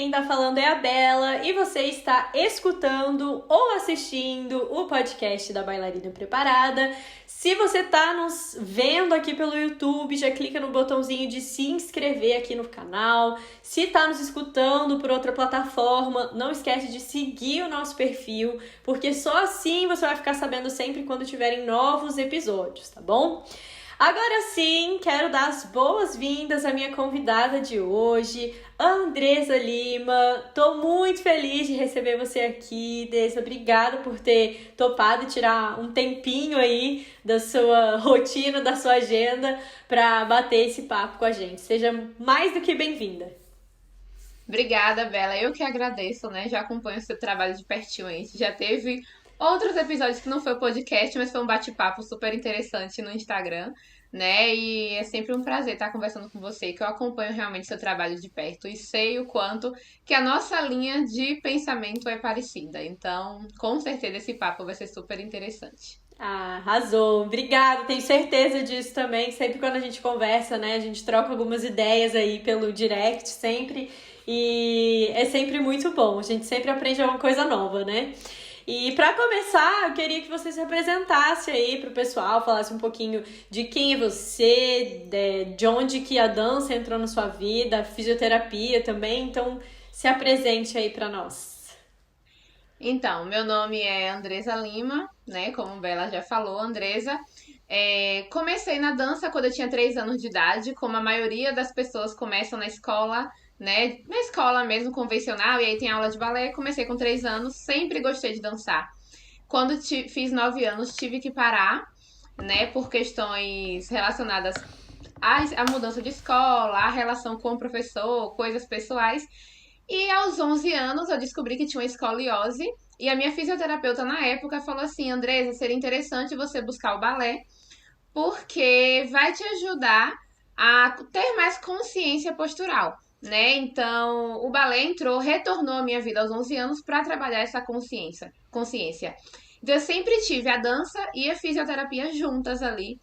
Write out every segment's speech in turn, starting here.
quem tá falando é a Bela e você está escutando ou assistindo o podcast da Bailarina Preparada. Se você tá nos vendo aqui pelo YouTube, já clica no botãozinho de se inscrever aqui no canal. Se tá nos escutando por outra plataforma, não esquece de seguir o nosso perfil, porque só assim você vai ficar sabendo sempre quando tiverem novos episódios, tá bom? Agora sim, quero dar as boas-vindas à minha convidada de hoje, Andresa Lima. Tô muito feliz de receber você aqui, Andresa. Obrigada por ter topado tirar um tempinho aí da sua rotina, da sua agenda, para bater esse papo com a gente. Seja mais do que bem-vinda. Obrigada, Bela. Eu que agradeço, né? Já acompanho o seu trabalho de pertinho aí. Já teve outros episódios que não foi o podcast, mas foi um bate-papo super interessante no Instagram, né? E é sempre um prazer estar conversando com você, que eu acompanho realmente seu trabalho de perto e sei o quanto que a nossa linha de pensamento é parecida. Então, com certeza esse papo vai ser super interessante. Ah, arrasou. Obrigada, tenho certeza disso também. Sempre quando a gente conversa, né, a gente troca algumas ideias aí pelo direct, sempre. E é sempre muito bom. A gente sempre aprende alguma coisa nova, né? E para começar, eu queria que você se apresentasse aí pro pessoal, falasse um pouquinho de quem é você, de onde que a dança entrou na sua vida, a fisioterapia também. Então, se apresente aí para nós. Então, meu nome é Andresa Lima, né? Como Bela já falou, Andresa. Comecei na dança quando eu tinha 3 anos de idade, como a maioria das pessoas começam na escola, né? Na escola mesmo, convencional, e aí tem aula de balé. Comecei com 3 anos, sempre gostei de dançar. Quando fiz 9 anos, tive que parar, né? Por questões relacionadas à mudança de escola, à relação com o professor, coisas pessoais. E aos 11 anos eu descobri que tinha uma escoliose e a minha fisioterapeuta na época falou assim: Andresa, seria interessante você buscar o balé porque vai te ajudar a ter mais consciência postural, né? Então, o balé retornou à minha vida aos 11 anos para trabalhar essa consciência. Então, eu sempre tive a dança e a fisioterapia juntas ali,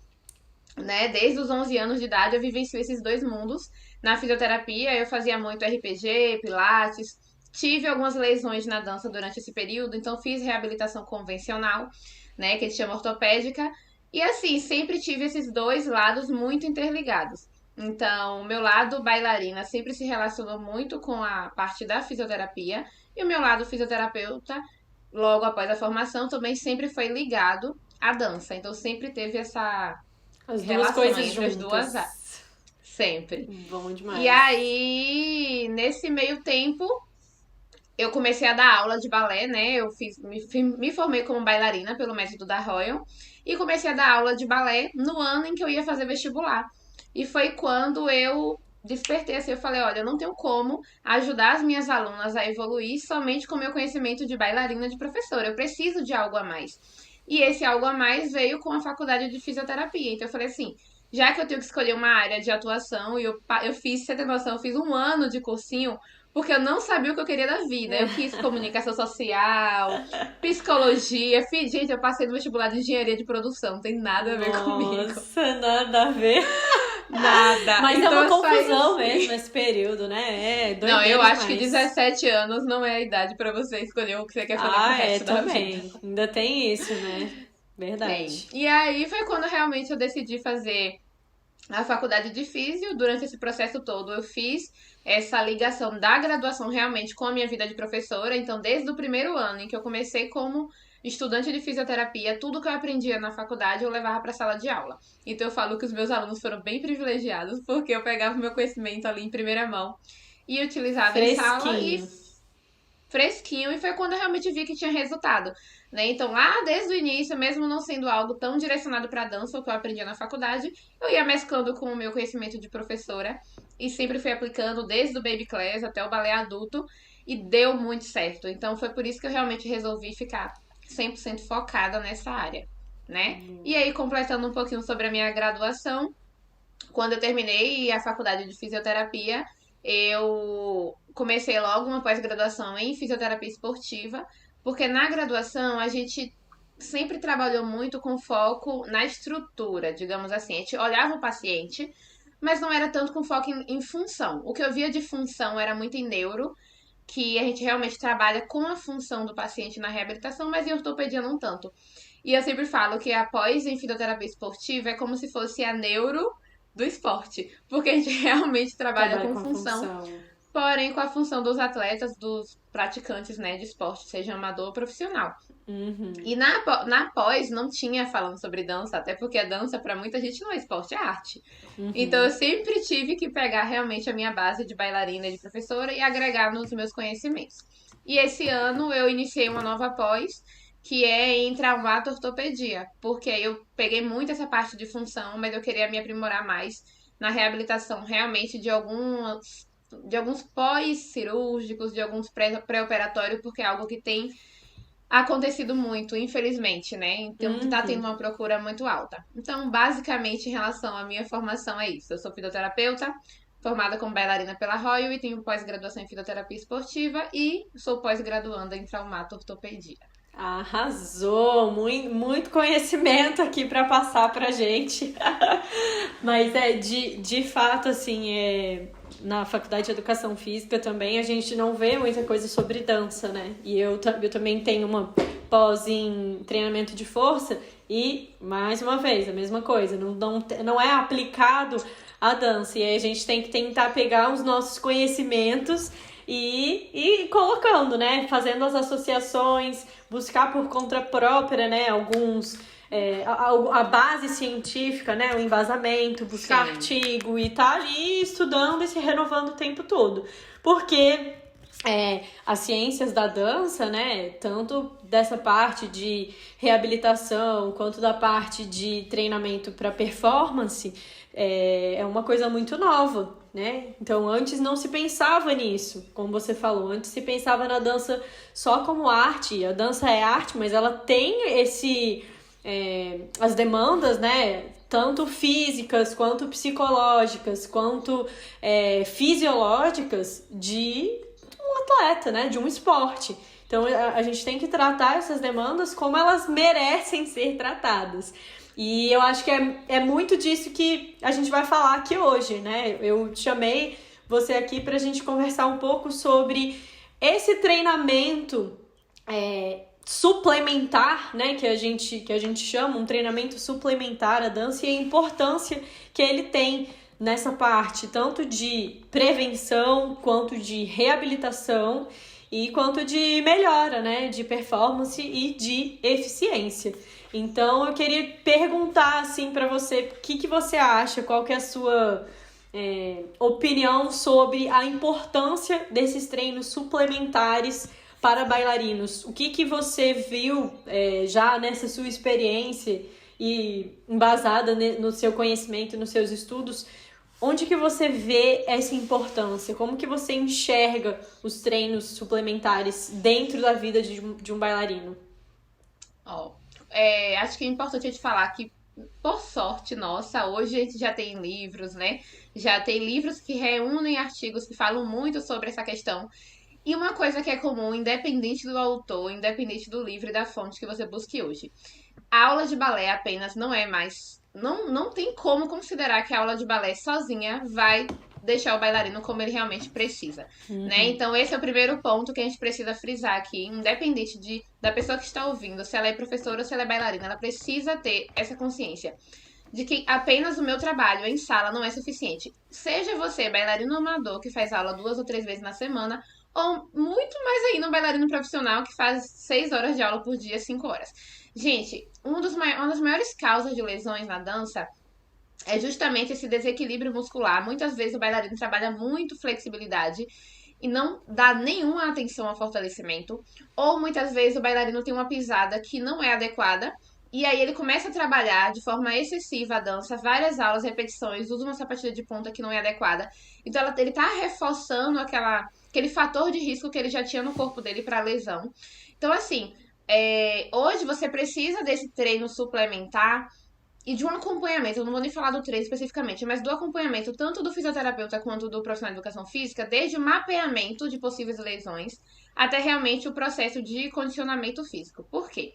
né? Desde os 11 anos de idade eu vivencio esses dois mundos. Na fisioterapia eu fazia muito RPG, pilates, tive algumas lesões na dança durante esse período, então fiz reabilitação convencional, né, que a gente chama ortopédica. E assim, sempre tive esses dois lados muito interligados. Então, o meu lado bailarina sempre se relacionou muito com a parte da fisioterapia e o meu lado fisioterapeuta, logo após a formação, também sempre foi ligado à dança. Então, sempre teve essa As duas relação coisas entre as duas juntas. sempre. Bom E demais. aí, nesse meio tempo, eu comecei a dar aula de balé, né? Me formei como bailarina pelo método da Royal e comecei a dar aula de balé no ano em que eu ia fazer vestibular. E foi quando eu despertei assim, eu falei, olha, eu não tenho como ajudar as minhas alunas a evoluir somente com o meu conhecimento de bailarina, de professora. Eu preciso de algo a mais. E esse algo a mais veio com a faculdade de fisioterapia. Então eu falei assim, já que eu tenho que escolher uma área de atuação, e eu fiz, você tem noção, eu fiz um ano de cursinho, porque eu não sabia o que eu queria da vida. Eu quis comunicação social, psicologia. Gente, eu passei no vestibular de engenharia de produção, não tem nada a ver comigo. Nossa, nada a ver. Nada. Mas é Então uma eu saí confusão mesmo assim. esse período, né? É Não, eu doideira acho que demais. 17 anos não é a idade pra você escolher o que você quer fazer pro Ah, é, resto da vida. também. Ainda tem isso, né? Tem. Verdade. E aí foi quando realmente eu decidi fazer a faculdade de físio. Durante esse processo todo, eu fiz essa ligação da graduação realmente com a minha vida de professora. Então, desde o primeiro ano em que eu comecei como estudante de fisioterapia, tudo que eu aprendia na faculdade eu levava para a sala de aula. Então, eu falo que os meus alunos foram bem privilegiados, porque eu pegava o meu conhecimento ali em primeira mão e utilizava em sala e Fresquinho. fresquinho, e foi quando eu realmente vi que tinha resultado, né? Então, lá desde o início, mesmo não sendo algo tão direcionado para dança, o que eu aprendia na faculdade, eu ia mesclando com o meu conhecimento de professora e sempre fui aplicando desde o baby class até o balé adulto e deu muito certo. Então, foi por isso que eu realmente resolvi ficar 100% focada nessa área, né? E aí, completando um pouquinho sobre a minha graduação, quando eu terminei a faculdade de fisioterapia, eu comecei logo uma pós-graduação em fisioterapia esportiva, porque na graduação a gente sempre trabalhou muito com foco na estrutura, digamos assim. A gente olhava o paciente, mas não era tanto com foco em função. O que eu via de função era muito em neuro, que a gente realmente trabalha com a função do paciente na reabilitação, mas em ortopedia não tanto. E eu sempre falo que a pós em fisioterapia esportiva é como se fosse a neuro do esporte, porque a gente realmente trabalha Trabalha com com a função, função. porém com a função dos atletas, dos praticantes, né, de esporte, seja amador ou profissional. Uhum. E na pós não tinha falando sobre dança, até porque a dança para muita gente não é esporte, é arte. Então eu Uhum. sempre tive que pegar realmente a minha base de bailarina e de professora e agregar nos meus conhecimentos. E esse ano eu iniciei uma nova pós, que é em traumato ortopedia, porque eu peguei muito essa parte de função, mas eu queria me aprimorar mais na reabilitação realmente de alguns pós-cirúrgicos, de alguns pré-operatórios, porque é algo que tem acontecido muito, infelizmente, né? Então, que tá tendo Uhum. uma procura muito alta. Então, basicamente, em relação à minha formação, é isso. Eu sou fisioterapeuta, formada como bailarina pela Royal e tenho pós-graduação em fisioterapia esportiva e sou pós-graduanda em traumato-ortopedia. Arrasou! Muito, muito conhecimento aqui para passar pra gente. Mas de fato, assim, na faculdade de educação física também a gente não vê muita coisa sobre dança, né? E eu também tenho uma pós em treinamento de força e, mais uma vez, a mesma coisa, não é aplicado a dança. E aí a gente tem que tentar pegar os nossos conhecimentos e colocando, né? Fazendo as associações, buscar por conta própria, né? Alguns a base científica, né, o embasamento, buscar Sim, artigo e tá ali estudando e se renovando o tempo todo. Porque as ciências da dança, né, tanto dessa parte de reabilitação quanto da parte de treinamento para performance, é uma coisa muito nova, né? Então antes não se pensava nisso, como você falou, antes se pensava na dança só como arte. A dança é arte, mas ela tem as demandas, né? Tanto físicas, quanto psicológicas, quanto fisiológicas de um atleta, né? De um esporte. Então a gente tem que tratar essas demandas como elas merecem ser tratadas. E eu acho que é muito disso que a gente vai falar aqui hoje, né? Eu chamei você aqui para a gente conversar um pouco sobre esse treinamento suplementar, né, que a gente chama, um treinamento suplementar à dança, e a importância que ele tem nessa parte, tanto de prevenção, quanto de reabilitação e quanto de melhora, né, de performance e de eficiência. Então eu queria perguntar assim para você, o que você acha, qual que é a sua opinião sobre a importância desses treinos suplementares para bailarinos. O que você viu já nessa sua experiência e embasada no seu conhecimento, nos seus estudos, onde que você vê essa importância? Como que você enxerga os treinos suplementares dentro da vida de um bailarino? ó, acho que é importante a gente falar que, por sorte nossa, hoje a gente já tem livros, né? Já tem livros que reúnem artigos que falam muito sobre essa questão. E uma coisa que é comum, independente do autor, independente do livro e da fonte que você busque hoje. A aula de balé apenas não é mais. Não tem como considerar que a aula de balé sozinha vai deixar o bailarino como ele realmente precisa, né? Uhum. Então esse é o primeiro ponto que a gente precisa frisar aqui, independente da pessoa que está ouvindo, se ela é professora ou se ela é bailarina, ela precisa ter essa consciência de que apenas o meu trabalho em sala não é suficiente. Seja você bailarino amador que faz aula 2 ou 3 vezes na semana, ou muito mais ainda um bailarino profissional que faz 6 horas de aula por dia, 5 horas. Gente, uma das maiores causas de lesões na dança é justamente esse desequilíbrio muscular. Muitas vezes o bailarino trabalha muito flexibilidade e não dá nenhuma atenção ao fortalecimento, ou muitas vezes o bailarino tem uma pisada que não é adequada. E aí ele começa a trabalhar de forma excessiva a dança, várias aulas, repetições, usa uma sapatilha de ponta que não é adequada. Então ele tá reforçando aquele fator de risco que ele já tinha no corpo dele para lesão. Então, assim, hoje você precisa desse treino suplementar e de um acompanhamento. Eu não vou nem falar do treino especificamente, mas do acompanhamento tanto do fisioterapeuta quanto do profissional de educação física, desde o mapeamento de possíveis lesões até realmente o processo de condicionamento físico. Por quê?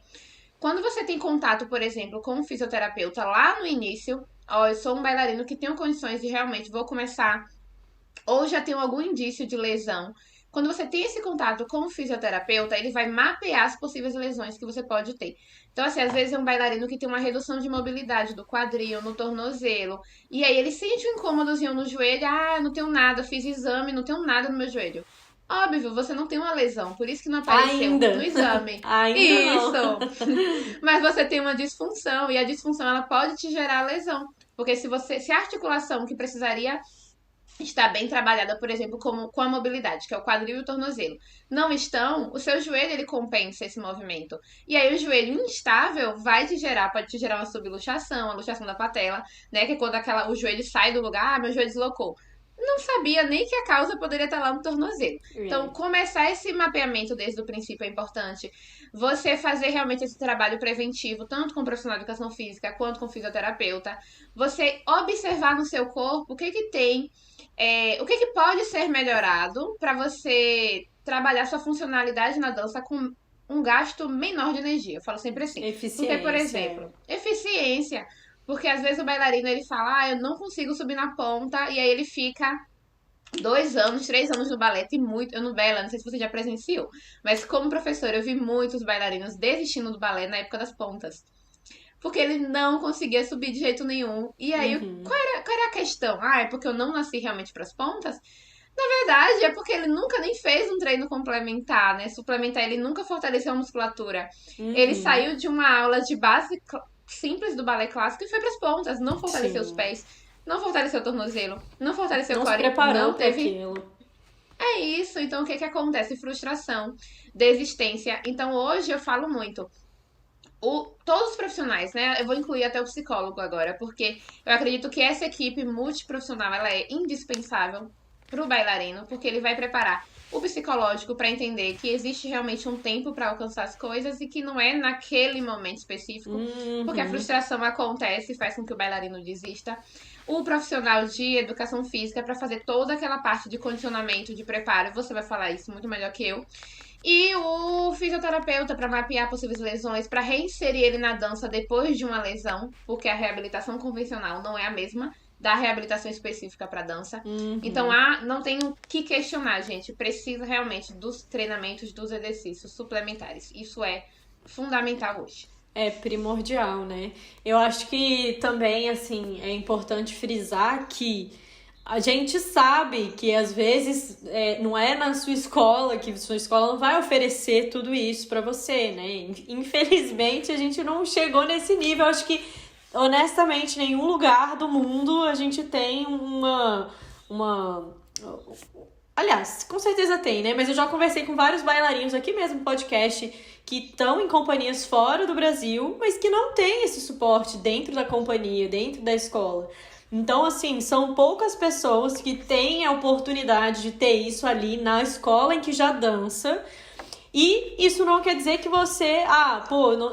Quando você tem contato, por exemplo, com um fisioterapeuta lá no início, ó, eu sou um bailarino que tenho condições de realmente vou começar, ou já tenho algum indício de lesão, Quando você tem esse contato com o fisioterapeuta, ele vai mapear as possíveis lesões que você pode ter. Então, assim, às vezes é um bailarino que tem uma redução de mobilidade do quadril, no tornozelo, e aí ele sente um incômodozinho no joelho, não tenho nada, fiz exame, não tenho nada no meu joelho. Óbvio, você não tem uma lesão, por isso que não apareceu no exame. Ainda Isso! não. Mas você tem uma disfunção, e a disfunção ela pode te gerar lesão. Porque se a articulação que precisaria estar bem trabalhada, por exemplo, como com a mobilidade, que é o quadril e o tornozelo, não estão, o seu joelho ele compensa esse movimento. E aí o joelho instável pode te gerar uma subluxação, a luxação da patela, né? Que é quando o joelho sai do lugar, meu joelho deslocou. Não sabia nem que a causa poderia estar lá no tornozelo. Então, começar esse mapeamento desde o princípio é importante. Você fazer realmente esse trabalho preventivo, tanto com o profissional de educação física quanto com o fisioterapeuta. Você observar no seu corpo o que tem, o que pode ser melhorado para você trabalhar sua funcionalidade na dança com um gasto menor de energia. Eu falo sempre assim. Eficiência. Porque, por exemplo, eficiência. Porque às vezes o bailarino ele fala, eu não consigo subir na ponta, e aí ele fica 2 anos, 3 anos no balé, e muito. Eu no Bela, não sei se você já presenciou, mas como professora eu vi muitos bailarinos desistindo do balé na época das pontas. Porque ele não conseguia subir de jeito nenhum. E aí, qual era a questão? É porque eu não nasci realmente para as pontas? Na verdade, é porque ele nunca nem fez um treino complementar, né? Suplementar, ele nunca fortaleceu a musculatura. Ele saiu de uma aula de base simples do balé clássico e foi para as pontas, não fortaleceu os pés, não fortaleceu o tornozelo, não fortaleceu o core, não teve aquilo. É isso, então o que acontece? Frustração, desistência. Então hoje eu falo muito, todos os profissionais, né? Eu vou incluir até o psicólogo agora, porque eu acredito que essa equipe multiprofissional, ela é indispensável pro bailarino, porque ele vai preparar o psicológico para entender que existe realmente um tempo para alcançar as coisas e que não é naquele momento específico, porque a frustração acontece e faz com que o bailarino desista. O profissional de educação física para fazer toda aquela parte de condicionamento, de preparo, você vai falar isso muito melhor que eu. E o fisioterapeuta para mapear possíveis lesões, para reinserir ele na dança depois de uma lesão, porque a reabilitação convencional não é a mesma da reabilitação específica para dança. Então, não tem o que questionar, gente. Precisa realmente dos treinamentos, dos exercícios suplementares. Isso é fundamental hoje. É primordial, né? Eu acho que também, assim, é importante frisar que a gente sabe que às vezes não é na sua escola, que sua escola não vai oferecer tudo isso pra você, né? Infelizmente, a gente não chegou nesse nível. Eu acho que, honestamente, nenhum lugar do mundo a gente tem uma... Aliás, com certeza tem, né? Mas eu já conversei com vários bailarinos aqui mesmo no podcast que estão em companhias fora do Brasil, mas que não tem esse suporte dentro da companhia, dentro da escola. Então, assim, são poucas pessoas que têm a oportunidade de ter isso ali na escola em que já dança. E isso não quer dizer que você...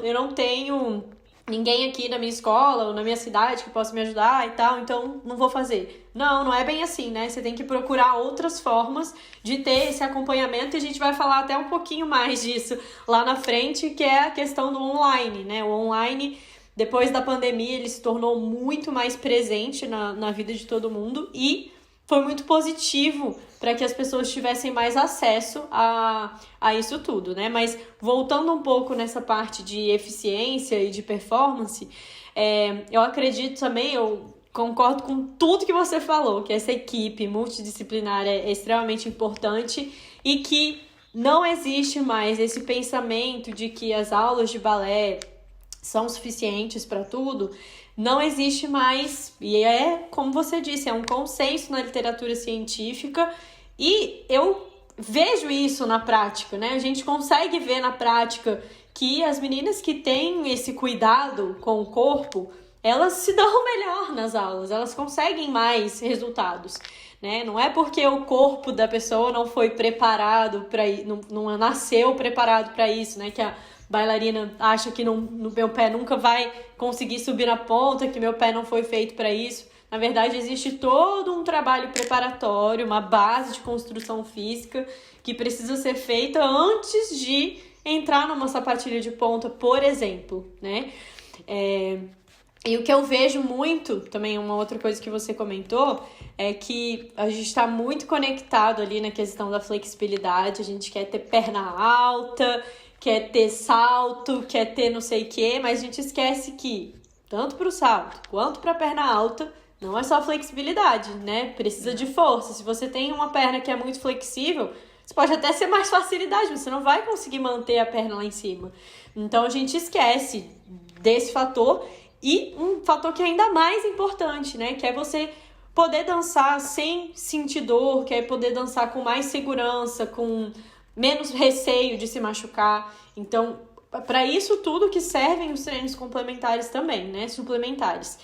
eu não tenho ninguém aqui na minha escola ou na minha cidade que possa me ajudar e tal, então não vou fazer. Não é bem assim, né? Você tem que procurar outras formas de ter esse acompanhamento, e a gente vai falar até um pouquinho mais disso lá na frente, que é a questão do online, né? O online, depois da pandemia, ele se tornou muito mais presente na vida de todo mundo e foi muito positivo para que as pessoas tivessem mais acesso a isso tudo, né? Mas voltando um pouco nessa parte de eficiência e de performance, eu acredito também, eu concordo com tudo que você falou, que essa equipe multidisciplinar é extremamente importante e que não existe mais esse pensamento de que as aulas de balé são suficientes para tudo. Não existe mais, e como você disse, é um consenso na literatura científica, e eu vejo isso na prática, né? A gente consegue ver na prática que as meninas que têm esse cuidado com o corpo, elas se dão melhor nas aulas, elas conseguem mais resultados, né? Não é porque o corpo da pessoa não foi preparado para não nasceu preparado para isso, né? Que a bailarina acha que no meu pé nunca vai conseguir subir na ponta, que meu pé não foi feito para isso. Na verdade, existe todo um trabalho preparatório, uma base de construção física que precisa ser feita antes de entrar numa sapatilha de ponta, por exemplo, né? E o que eu vejo muito, também uma outra coisa que você comentou, é que a gente está muito conectado ali na questão da flexibilidade. A gente quer ter perna alta, quer ter salto, quer ter não sei o quê, mas a gente esquece que, tanto para o salto quanto para a perna alta, não é só flexibilidade, né? Precisa de força. Se você tem uma perna que é muito flexível, você pode até ser mais facilidade, mas você não vai conseguir manter a perna lá em cima. Então a gente esquece desse fator. E um fator que é ainda mais importante, né? Que é você poder dançar sem sentir dor, que é poder dançar com mais segurança, com menos receio de se machucar. Então, para isso tudo que servem os treinos complementares também, né? Suplementares.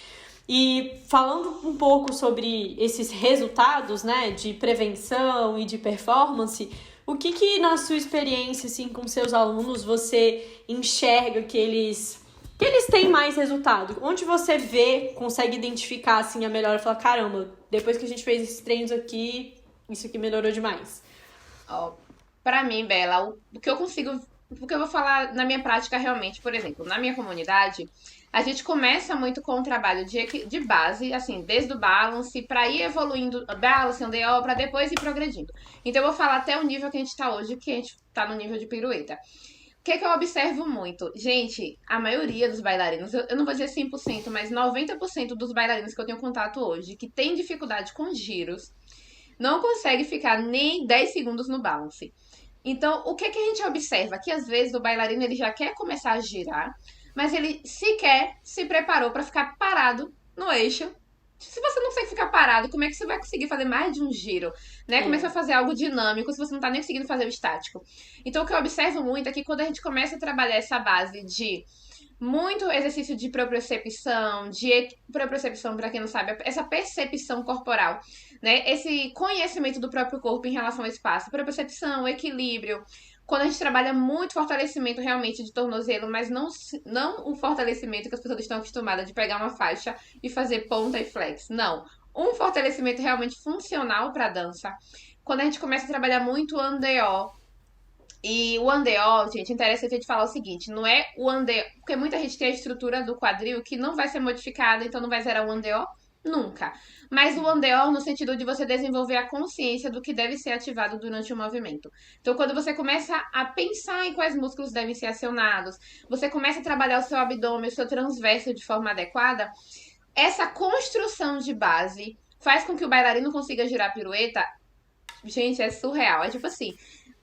E falando um pouco sobre esses resultados, né? De prevenção e de performance, o que na sua experiência, assim, com seus alunos, você enxerga que eles têm mais resultado? Onde você vê, consegue identificar assim a melhora e falar, caramba, depois que a gente fez esses treinos aqui, isso aqui melhorou demais? Ó, pra mim, Bela, o que eu consigo. Porque eu vou falar na minha prática realmente, por exemplo, na minha comunidade, a gente começa muito com o trabalho de base, assim, desde o balance, pra ir evoluindo, balance, NDO, pra depois ir progredindo. Então eu vou falar até o nível que a gente tá hoje, que a gente tá no nível de pirueta. O que eu observo muito? Gente, a maioria dos bailarinos, eu não vou dizer 100%, mas 90% dos bailarinos que eu tenho contato hoje, que tem dificuldade com giros, não consegue ficar nem 10 segundos no balance. Então, o que a gente observa? Que às vezes o bailarino ele já quer começar a girar, mas ele sequer se preparou para ficar parado no eixo. Se você não consegue ficar parado, como é que você vai conseguir fazer mais de um giro, né? Como é que você vai fazer algo dinâmico se você não tá nem conseguindo fazer o estático? Então, o que eu observo muito é que quando a gente começa a trabalhar essa base de muito exercício de propriocepção, propriocepção, para quem não sabe, essa percepção corporal, né? Esse conhecimento do próprio corpo em relação ao espaço, propriocepção, equilíbrio. Quando a gente trabalha muito fortalecimento realmente de tornozelo, mas não o fortalecimento que as pessoas estão acostumadas de pegar uma faixa e fazer ponta e flex. Não. Um fortalecimento realmente funcional para dança. Quando a gente começa a trabalhar muito o andeó, e o andeó, gente, interessante a gente falar o seguinte, não é o andeó, porque muita gente tem a estrutura do quadril que não vai ser modificada, então não vai zerar o andeó nunca. Mas o andeó no sentido de você desenvolver a consciência do que deve ser ativado durante o movimento. Então, quando você começa a pensar em quais músculos devem ser acionados, você começa a trabalhar o seu abdômen, o seu transverso de forma adequada, essa construção de base faz com que o bailarino consiga girar a pirueta. Gente, é surreal. É tipo assim,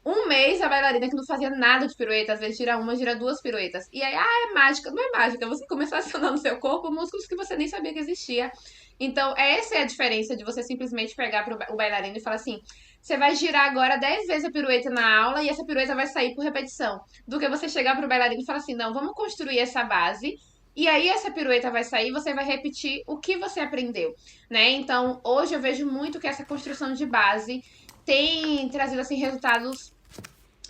um mês a bailarina que não fazia nada de pirueta, às vezes gira uma, gira duas piruetas. E aí, é mágica. Não é mágica, você começou a acionar no seu corpo músculos que você nem sabia que existia. Então, essa é a diferença de você simplesmente pegar o bailarino e falar assim: você vai girar agora 10 vezes a pirueta na aula e essa pirueta vai sair por repetição. Do que você chegar pro bailarino e falar assim: não, vamos construir essa base. E aí essa pirueta vai sair, você vai repetir o que você aprendeu, né? Então, hoje eu vejo muito que essa construção de base tem trazido assim resultados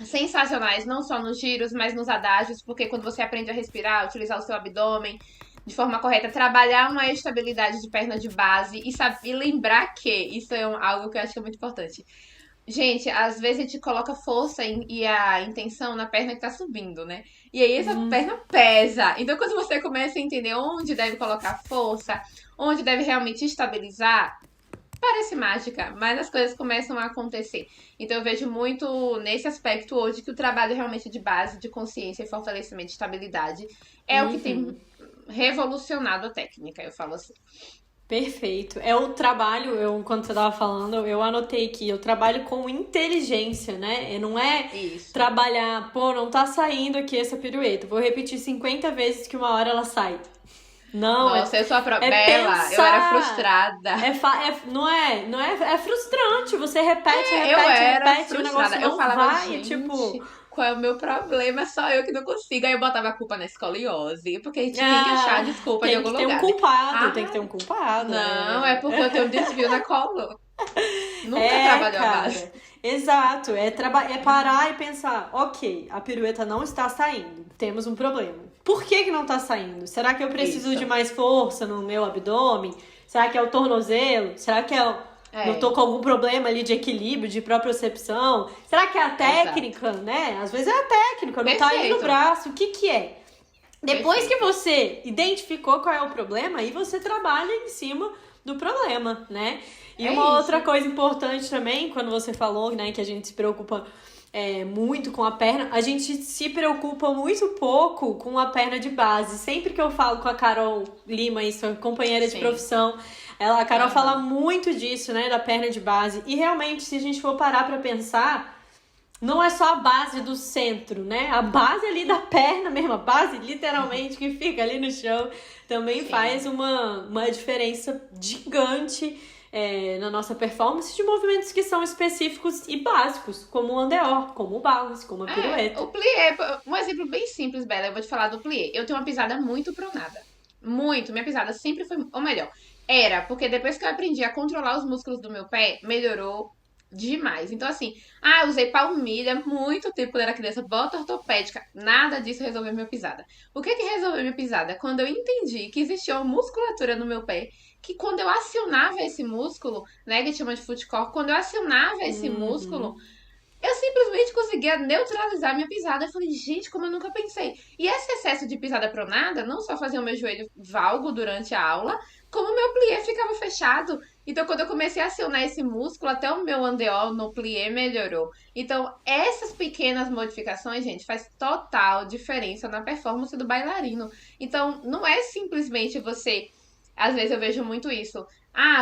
sensacionais, não só nos giros, mas nos adágios, porque quando você aprende a respirar, utilizar o seu abdômen de forma correta, trabalhar uma estabilidade de perna de base e lembrar que isso é algo que eu acho que é muito importante. Gente, às vezes a gente coloca força e a intenção na perna que tá subindo, né? E aí essa perna pesa. Então, quando você começa a entender onde deve colocar força, onde deve realmente estabilizar, parece mágica, mas as coisas começam a acontecer. Então eu vejo muito nesse aspecto hoje que o trabalho realmente de base, de consciência e fortalecimento de estabilidade é o que tem revolucionado a técnica, eu falo assim. Perfeito. É o trabalho, quando você tava falando, eu anotei aqui, eu trabalho com inteligência, né? E não é Isso. trabalhar, pô, não tá saindo aqui essa pirueta, vou repetir 50 vezes que uma hora ela sai. Não, Nossa, eu sou a própria. é Bela, pensar. eu era frustrada. Não é frustrante, você repete, Eu era repete, o frustrada. negócio Eu não falava, vai, gente, tipo... qual é o meu problema? Só eu que não consigo. Aí eu botava a culpa na escoliose, porque a gente tem que Ah, achar desculpa de tem algum que ter um lugar, né? culpado, tem que ter um culpado. Não, é porque eu tenho um desvio na coluna. Nunca trabalhou a Cara, base. exato, é parar e pensar, ok, a pirueta não está saindo, temos um problema. Por que não está saindo? Será que eu preciso Isso. de mais força no meu abdômen? Será que é o tornozelo? Será que eu tô com algum problema ali de equilíbrio, de propriocepção? Será que é a técnica, né? Às vezes é a técnica, não tá indo no Perfeito. braço. O que é? Depois Perfeito. que você identificou qual é o problema, aí você trabalha em cima do problema, né? E É uma isso. outra coisa importante também, quando você falou, né, que a gente se preocupa muito com a perna, a gente se preocupa muito pouco com a perna de base. Sempre que eu falo com a Carol Lima, isso, a companheira de Sim. profissão, a Carol fala Aham. muito disso, né, da perna de base. E realmente, se a gente for parar pra pensar, não é só a base do centro, né? A base ali da perna mesmo, a base literalmente que fica ali no chão, também Sim. faz uma diferença gigante na nossa performance de movimentos que são específicos e básicos, como o andeor, como o balance, como a pirueta. O plié, um exemplo bem simples, Bela, eu vou te falar do plié. Eu tenho uma pisada muito pronada. Muito. Minha pisada sempre foi, ou melhor, era, porque depois que eu aprendi a controlar os músculos do meu pé, melhorou demais. Então, assim, eu usei palmilha muito tempo quando era criança, bota ortopédica, nada disso resolveu minha pisada. O que que resolveu minha pisada? Quando eu entendi que existia uma musculatura no meu pé, que quando eu acionava esse músculo, né, que chama de foot core, quando eu acionava esse músculo, Uhum. eu simplesmente conseguia neutralizar minha pisada. Eu falei, gente, como eu nunca pensei. E esse excesso de pisada pronada não só fazia o meu joelho valgo durante a aula, como o meu plié ficava fechado. Então, quando eu comecei a acionar esse músculo, até o meu andeol no plié melhorou. Então, essas pequenas modificações, gente, faz total diferença na performance do bailarino. Então, não é simplesmente você. Às vezes eu vejo muito isso.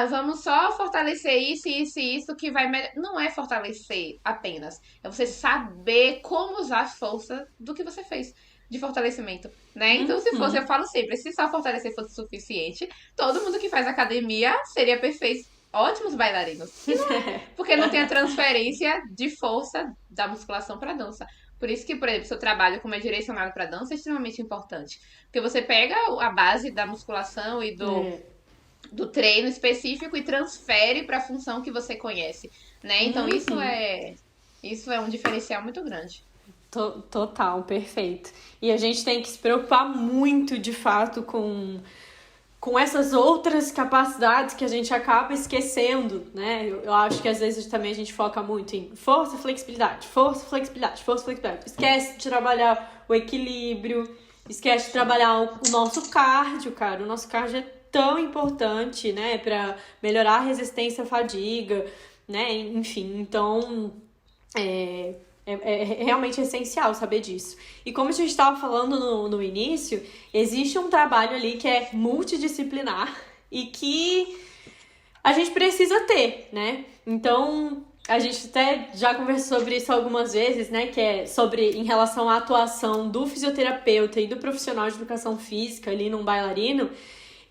Vamos só fortalecer isso, isso e isso que vai melhor. Não é fortalecer apenas. É você saber como usar a força do que você fez de fortalecimento, né? Então, se fosse, eu Uhum. falo sempre, se só fortalecer fosse suficiente, todo mundo que faz academia seria perfeito, ótimos bailarinos. E não é, porque não tem a transferência de força da musculação para dança. Por isso que, por exemplo, seu trabalho como é direcionado para dança é extremamente importante. Porque você pega a base da musculação e É. do treino específico e transfere para a função que você conhece, né? Então Uhum. isso é um diferencial muito grande. Total, perfeito. E a gente tem que se preocupar muito, de fato, com essas outras capacidades que a gente acaba esquecendo, né? Eu acho que às vezes também a gente foca muito em força, flexibilidade, força, flexibilidade, força, flexibilidade. Esquece de trabalhar o equilíbrio, esquece de Sim. trabalhar o nosso cardio, cara. O nosso cardio é tão importante, né? Pra melhorar a resistência à fadiga, né? Enfim, então é realmente essencial saber disso. E como a gente estava falando no início, existe um trabalho ali que é multidisciplinar e que a gente precisa ter, né? Então, a gente até já conversou sobre isso algumas vezes, né? Que é sobre em relação à atuação do fisioterapeuta e do profissional de educação física ali num bailarino,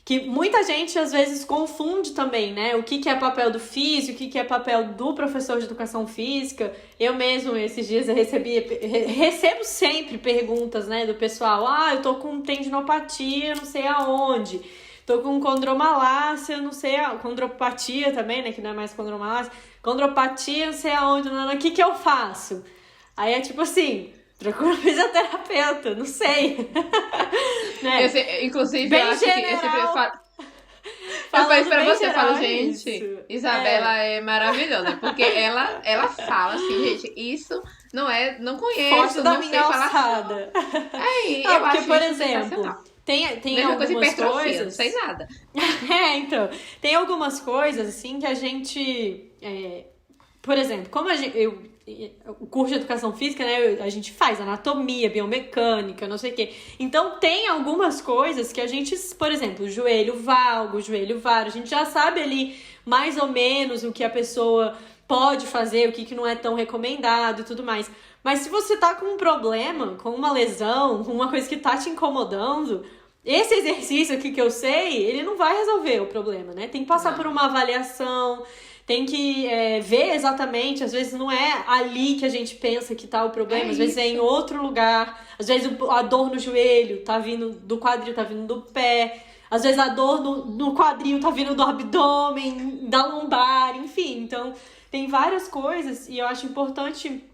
que muita gente às vezes confunde também, né? O que é papel do físico, o que é papel do professor de educação física. Eu mesmo, esses dias, eu recebo sempre perguntas, né, do pessoal. Eu tô com tendinopatia, não sei aonde. Tô com condromalácia, não sei aonde. Condropatia também, né, que não é mais condromalácia. Condropatia, não sei aonde. O que eu faço? Aí é tipo assim, procura um fisioterapeuta, não sei. Né? Inclusive, eu Bem acho que eu sempre general, falo, eu falei isso falando pra bem você, eu falo, geral é isso. gente, Isabela É, é maravilhosa, porque ela fala assim, gente, isso não forte conheço, da não minha sei falar alçada. aí, Não, eu porque, acho por isso exemplo, sensacional. tem Mesma coisa algumas hipertrofia, não sei coisas. nada. Então, tem algumas coisas, assim, que a gente. Por exemplo, como o curso de educação física, né? A gente faz anatomia, biomecânica, não sei o quê. Então, tem algumas coisas que a gente, por exemplo, joelho valgo, joelho varo, a gente já sabe ali mais ou menos o que a pessoa pode fazer, o que não é tão recomendado e tudo mais. Mas se você tá com um problema, com uma lesão, com uma coisa que tá te incomodando, esse exercício aqui que eu sei, ele não vai resolver o problema, né? Tem que passar por Não. uma avaliação, tem que ver exatamente, às vezes não é ali que a gente pensa que tá o É problema, às vezes é em isso. outro lugar, às vezes a dor no joelho tá vindo do quadril, tá vindo do pé, às vezes a dor no quadril tá vindo do abdômen, da lombar, enfim. Então, tem várias coisas e eu acho importante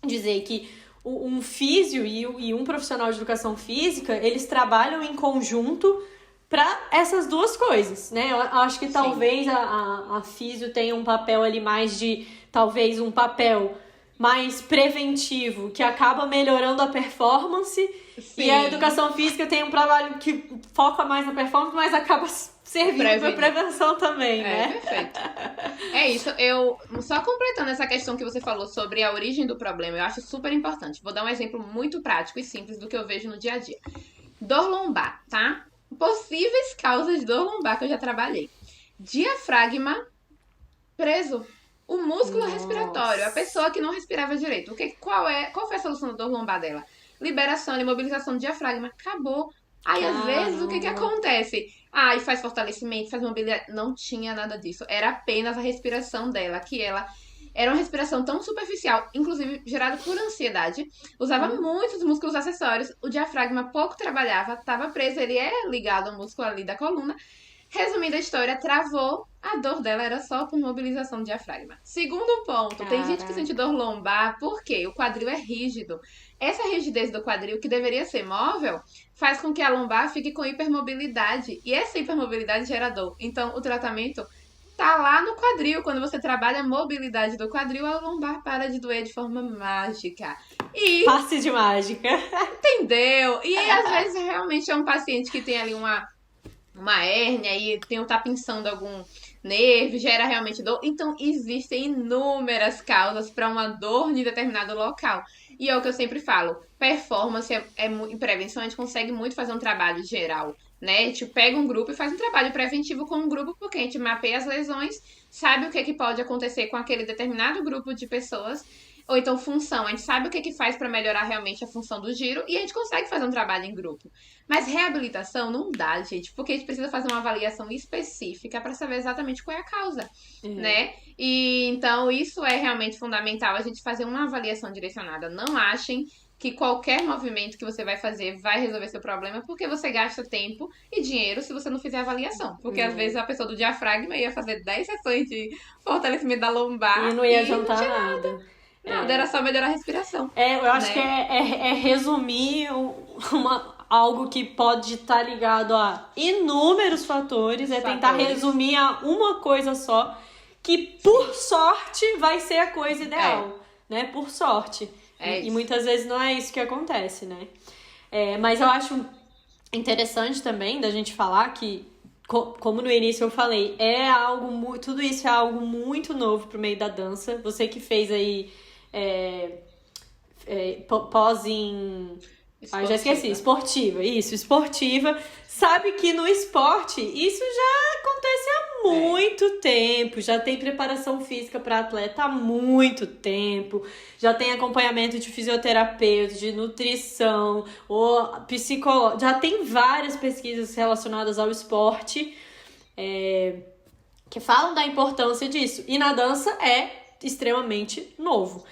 dizer que um físio e um profissional de educação física, eles trabalham em conjunto para essas duas coisas, né? Eu acho que Sim. talvez a físio tenha um papel ali mais de, talvez um papel mais preventivo, que acaba melhorando a performance. Sim. E a educação física tem um trabalho que foca mais na performance, mas acaba servindo para prevenção também, né? Perfeito. É isso. Eu, só completando essa questão que você falou sobre a origem do problema, eu acho super importante. Vou dar um exemplo muito prático e simples do que eu vejo no dia a dia. Dor lombar, tá? Possíveis causas de dor lombar que eu já trabalhei. Diafragma preso. O músculo respiratório, a pessoa que não respirava direito. Qual foi a solução da dor lombar dela? Liberação e mobilização do diafragma. Acabou. Aí, às vezes, o que acontece? E faz fortalecimento, faz mobilidade. Não tinha nada disso. Era apenas a respiração dela, que ela era uma respiração tão superficial, inclusive gerada por ansiedade. Usava muitos músculos acessórios. O diafragma pouco trabalhava, estava preso. Ele é ligado ao músculo ali da coluna. Resumindo a história, travou. A dor dela era só por mobilização do diafragma. Segundo ponto, tem gente que sente dor lombar porque o quadril é rígido. Essa rigidez do quadril, que deveria ser móvel, faz com que a lombar fique com hipermobilidade. E essa hipermobilidade gera dor. Então, o tratamento tá lá no quadril. Quando você trabalha a mobilidade do quadril, a lombar para de doer de forma mágica. Passe de mágica. Entendeu? E às vezes realmente é um paciente que tem ali uma hérnia e tá pinçando algum nervo, gera realmente dor. Então, existem inúmeras causas para uma dor em determinado local. E é o que eu sempre falo, performance em prevenção, a gente consegue muito fazer um trabalho geral, né? A gente pega um grupo e faz um trabalho preventivo com um grupo, porque a gente mapeia as lesões, sabe o que pode acontecer com aquele determinado grupo de pessoas. Ou então função, a gente sabe o que faz para melhorar realmente a função do giro e a gente consegue fazer um trabalho em grupo. Mas reabilitação não dá, gente, porque a gente precisa fazer uma avaliação específica para saber exatamente qual é a causa, né? E então isso é realmente fundamental, a gente fazer uma avaliação direcionada. Não achem que qualquer movimento que você vai fazer vai resolver seu problema, porque você gasta tempo e dinheiro se você não fizer avaliação. Porque às vezes a pessoa do diafragma ia fazer 10 sessões de fortalecimento da lombar e não ia adiantar nada. Nada, era só melhorar a respiração. Eu acho que é resumir algo que pode estar ligado a inúmeros fatores, tentar resumir a uma coisa só, que por sorte vai ser a coisa ideal, né? Por sorte. E muitas vezes não é isso que acontece, né? Mas eu acho interessante também da gente falar que, como no início eu falei, tudo isso é algo muito novo pro meio da dança. Você que fez aí pós em... já esqueci. Esportiva. Sabe que no esporte isso já acontece há muito tempo. Já tem preparação física para atleta há muito tempo. Já tem acompanhamento de fisioterapeuta, de nutrição, ou psicólogo. Já tem várias pesquisas relacionadas ao esporte que falam da importância disso. E na dança é extremamente novo.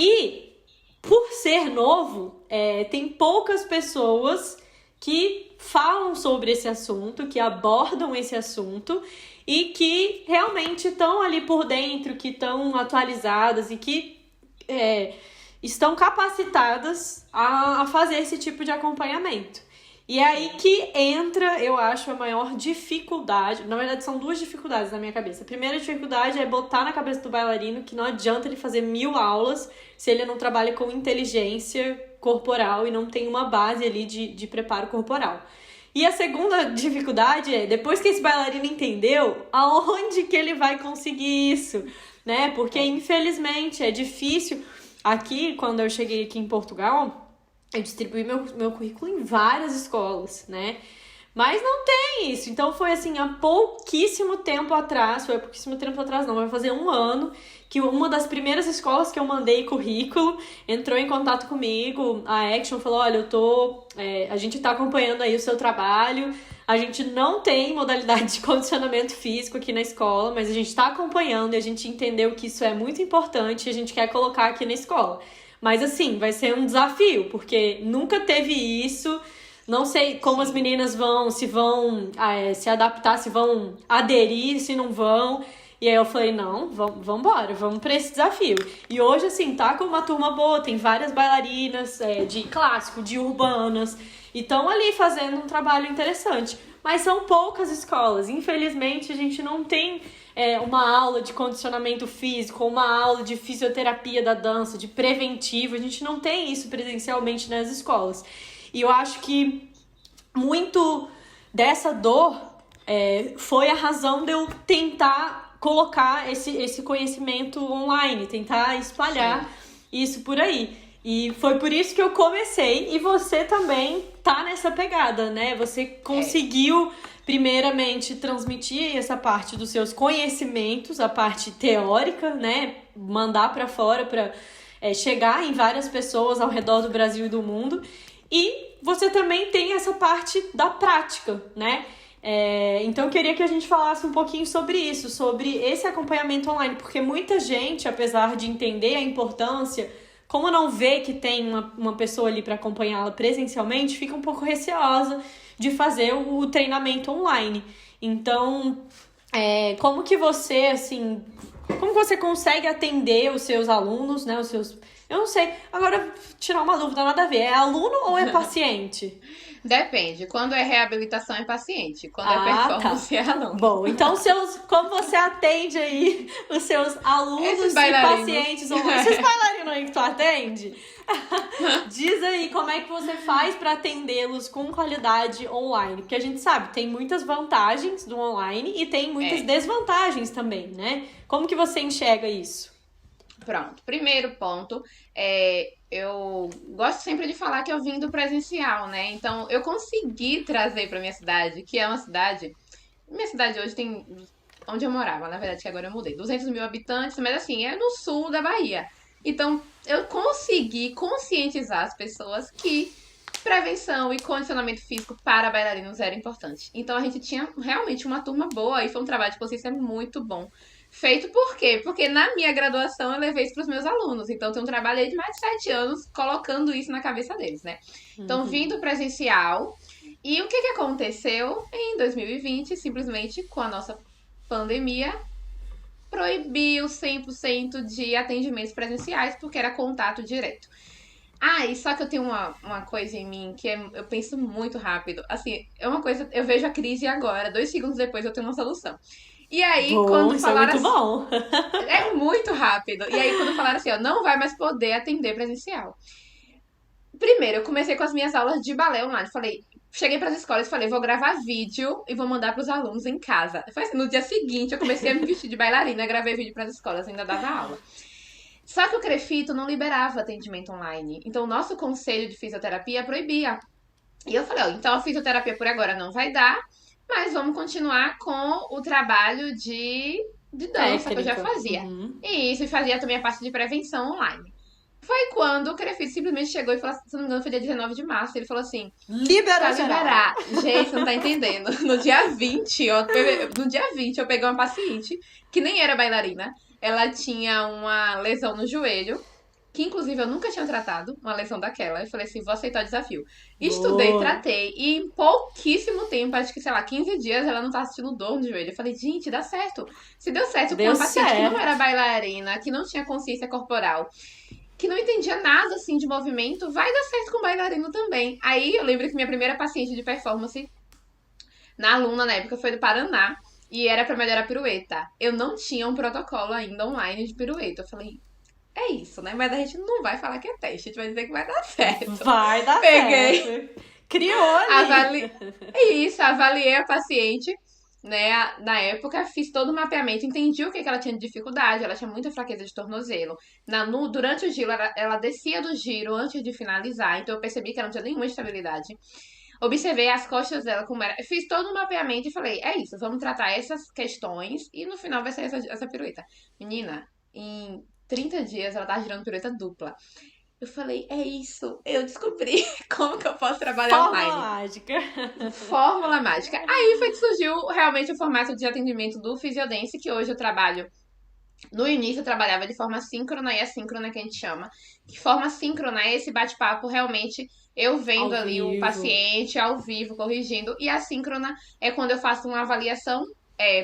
E, por ser novo, tem poucas pessoas que falam sobre esse assunto, que abordam esse assunto e que realmente estão ali por dentro, que estão atualizadas e que estão capacitadas a fazer esse tipo de acompanhamento. E é aí que entra, eu acho, a maior dificuldade. Na verdade, são duas dificuldades na minha cabeça. A primeira dificuldade é botar na cabeça do bailarino que não adianta ele fazer 1000 aulas se ele não trabalha com inteligência corporal e não tem uma base ali de preparo corporal. E a segunda dificuldade é, depois que esse bailarino entendeu, aonde que ele vai conseguir isso, né? Porque, infelizmente, é difícil. Aqui, quando eu cheguei aqui em Portugal, eu distribuí meu currículo em várias escolas, né? Mas não tem isso. Então foi assim, há pouquíssimo tempo atrás, não, vai fazer 1 ano, que uma das primeiras escolas que eu mandei currículo entrou em contato comigo, a Action falou, olha, a gente tá acompanhando aí o seu trabalho, a gente não tem modalidade de condicionamento físico aqui na escola, mas a gente tá acompanhando e a gente entendeu que isso é muito importante e a gente quer colocar aqui na escola. Mas assim, vai ser um desafio, porque nunca teve isso. Não sei como as meninas se vão se adaptar, se vão aderir, se não vão. E aí eu falei, não, vamos embora, vamos pra esse desafio. E hoje, assim, tá com uma turma boa, tem várias bailarinas de clássico, de urbanas, e estão ali fazendo um trabalho interessante. Mas são poucas escolas. Infelizmente, a gente não tem uma aula de condicionamento físico, uma aula de fisioterapia da dança, de preventivo. A gente não tem isso presencialmente nas escolas. E eu acho que muito dessa dor foi a razão de eu tentar colocar esse conhecimento online, tentar espalhar isso por aí. E foi por isso que eu comecei, e você também tá nessa pegada, né? Você conseguiu, primeiramente, transmitir essa parte dos seus conhecimentos, a parte teórica, né? Mandar pra fora pra chegar em várias pessoas ao redor do Brasil e do mundo. E você também tem essa parte da prática, né? Então eu queria que a gente falasse um pouquinho sobre isso, sobre esse acompanhamento online, porque muita gente, apesar de entender a importância, como não vê que tem uma pessoa ali para acompanhá-la presencialmente, fica um pouco receosa de fazer o treinamento online. Então, como que você, assim, como que você consegue atender os seus alunos, né? Eu não sei, agora tirar uma dúvida, nada a ver, é aluno ou é paciente? Depende. Quando é reabilitação é paciente. Quando é performance é aluno. Bom, então como você atende aí os seus alunos e pacientes online? Esses bailarinos aí que tu atende? Diz aí como é que você faz para atendê-los com qualidade online. Porque a gente sabe, tem muitas vantagens do online e tem muitas desvantagens também, né? Como que você enxerga isso? Pronto. Primeiro ponto, eu gosto sempre de falar que eu vim do presencial, né? Então, eu consegui trazer pra minha cidade, que é uma cidade... Minha cidade hoje tem... Onde eu morava, na verdade, que agora eu mudei. 200 mil habitantes, mas assim, é no sul da Bahia. Então, eu consegui conscientizar as pessoas que prevenção e condicionamento físico para bailarinos era importante. Então, a gente tinha realmente uma turma boa e foi um trabalho de consciência muito bom. Feito por quê? Porque na minha graduação eu levei isso para os meus alunos. Então, tem um trabalho aí de mais de 7 anos colocando isso na cabeça deles, né? Então, vindo presencial. E o que aconteceu em 2020? Simplesmente, com a nossa pandemia, proibiu 100% de atendimentos presenciais, porque era contato direto. E só que eu tenho uma coisa em mim que eu penso muito rápido. Assim, é uma coisa, eu vejo a crise agora, 2 segundos depois eu tenho uma solução. E aí, quando falaram isso é muito bom. É muito rápido. E aí, quando falaram assim, ó, não vai mais poder atender presencial. Primeiro, eu comecei com as minhas aulas de balé online. Cheguei pras escolas e falei, vou gravar vídeo e vou mandar pros alunos em casa. Foi assim, no dia seguinte, eu comecei a me vestir de bailarina, gravei vídeo pras escolas, ainda dava aula. Só que o CREFITO não liberava atendimento online. Então, o nosso conselho de fisioterapia proibia. E eu falei, ó, então a fisioterapia por agora não vai dar, mas vamos continuar com o trabalho de dança que eu já fazia. E isso, e fazia também a parte de prevenção online. Foi quando o CREFITO simplesmente chegou e falou, se não me engano, foi dia 19 de março, ele falou assim, liberar. Gente, não tá entendendo. No dia 20, eu peguei uma paciente que nem era bailarina. Ela tinha uma lesão no joelho, que inclusive eu nunca tinha tratado, uma lesão daquela. Eu falei assim, vou aceitar o desafio. Estudei, tratei, e em pouquíssimo tempo, acho que, sei lá, 15 dias, ela não tá sentindo dor no joelho. Eu falei, gente, dá certo. Se deu certo com uma paciente que não era bailarina, que não tinha consciência corporal, que não entendia nada, assim, de movimento, vai dar certo com bailarino também. Aí eu lembro que minha primeira paciente de performance, na aluna na época, foi do Paraná, e era pra melhorar a pirueta. Eu não tinha um protocolo ainda online de pirueta. Eu falei, é isso, né? Mas a gente não vai falar que é teste, a gente vai dizer que vai dar certo. Vai dar certo. Criou ali. Avaliei a paciente, né? Na época, fiz todo o mapeamento, entendi o que ela tinha de dificuldade, ela tinha muita fraqueza de tornozelo. Durante o giro, ela descia do giro antes de finalizar, então eu percebi que ela não tinha nenhuma estabilidade. Observei as costas dela como era. Fiz todo o mapeamento e falei, é isso, vamos tratar essas questões e no final vai ser essa pirueta. Menina, em 30 dias ela tava girando pirueta dupla. Eu falei, é isso, eu descobri como que eu posso trabalhar online. Fórmula mágica. Aí foi que surgiu realmente o formato de atendimento do Fisiodance, que hoje eu trabalho. No início eu trabalhava de forma síncrona e assíncrona, que a gente chama. Que forma síncrona é esse bate-papo realmente eu vendo ali o paciente ao vivo, corrigindo. E assíncrona é quando eu faço uma avaliação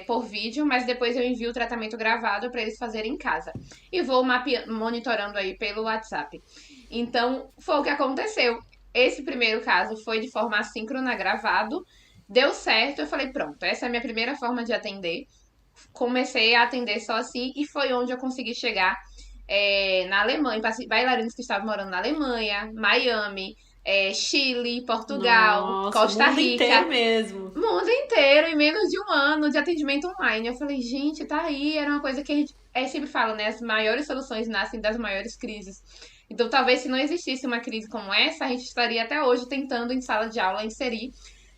por vídeo, mas depois eu envio o tratamento gravado para eles fazerem em casa. E vou monitorando aí pelo WhatsApp. Então, foi o que aconteceu. Esse primeiro caso foi de forma assíncrona, gravado. Deu certo, eu falei, pronto, essa é a minha primeira forma de atender. comecei a atender só assim e foi onde eu consegui chegar na Alemanha, bailarinos que estavam morando na Alemanha, Miami, Chile, Portugal, Nossa, o Costa mundo inteiro Rica, mesmo. mundo inteiro em menos de um ano de atendimento online. Eu falei, gente, tá aí, era uma coisa que a gente sempre fala, né? As maiores soluções nascem das maiores crises. Então, talvez se não existisse uma crise como essa, a gente estaria até hoje tentando em sala de aula inserir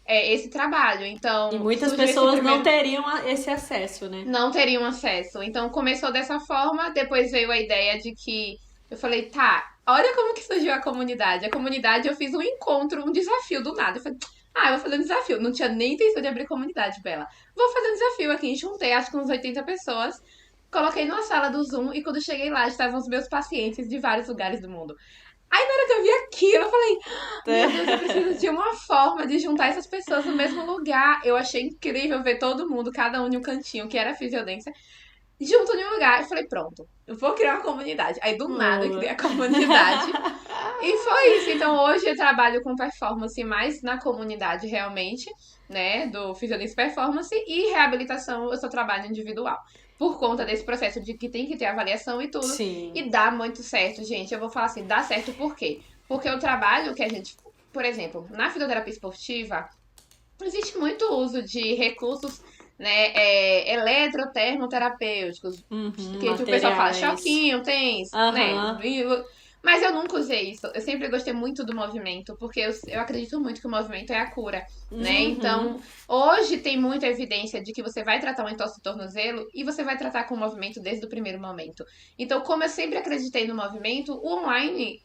esse trabalho. E Então, muitas surgiu esse pessoas não primeiro teriam esse acesso, né? não teriam acesso. Então começou dessa forma, depois veio a ideia de que eu falei, tá, olha como que surgiu a comunidade. A comunidade eu fiz um encontro, um desafio do nada. Eu falei, eu vou fazer um desafio. Não tinha nem intenção de abrir comunidade, Bela. Vou fazer um desafio aqui. Juntei acho que uns 80 pessoas. Coloquei numa sala do Zoom e quando cheguei lá estavam os meus pacientes de vários lugares do mundo. Aí na hora que eu vi aquilo, eu falei, meu Deus, eu preciso de uma forma de juntar essas pessoas no mesmo lugar. Eu achei incrível ver todo mundo, cada um em um cantinho, que era fisiodência, junto em um lugar. Eu falei, pronto, eu vou criar uma comunidade. Aí do nada eu criei a comunidade. E foi isso. Então hoje eu trabalho com performance mais na comunidade realmente, né? Do Fisiodência Performance e reabilitação eu só trabalho individual. Por conta desse processo de que tem que ter avaliação e tudo. Sim. E dá muito certo, gente. Eu vou falar assim, dá certo por quê? Porque o trabalho que a gente, por exemplo, na fisioterapia esportiva, existe muito uso de recursos, né, eletrotermoterapêuticos, que o pessoal fala Materiais. choquinho, tens, né? Mas eu nunca usei isso. Eu sempre gostei muito do movimento, porque eu acredito muito que o movimento é a cura, né? Então, hoje tem muita evidência de que você vai tratar um entorse do tornozelo e você vai tratar com o movimento desde o primeiro momento. Então, como eu sempre acreditei no movimento, o online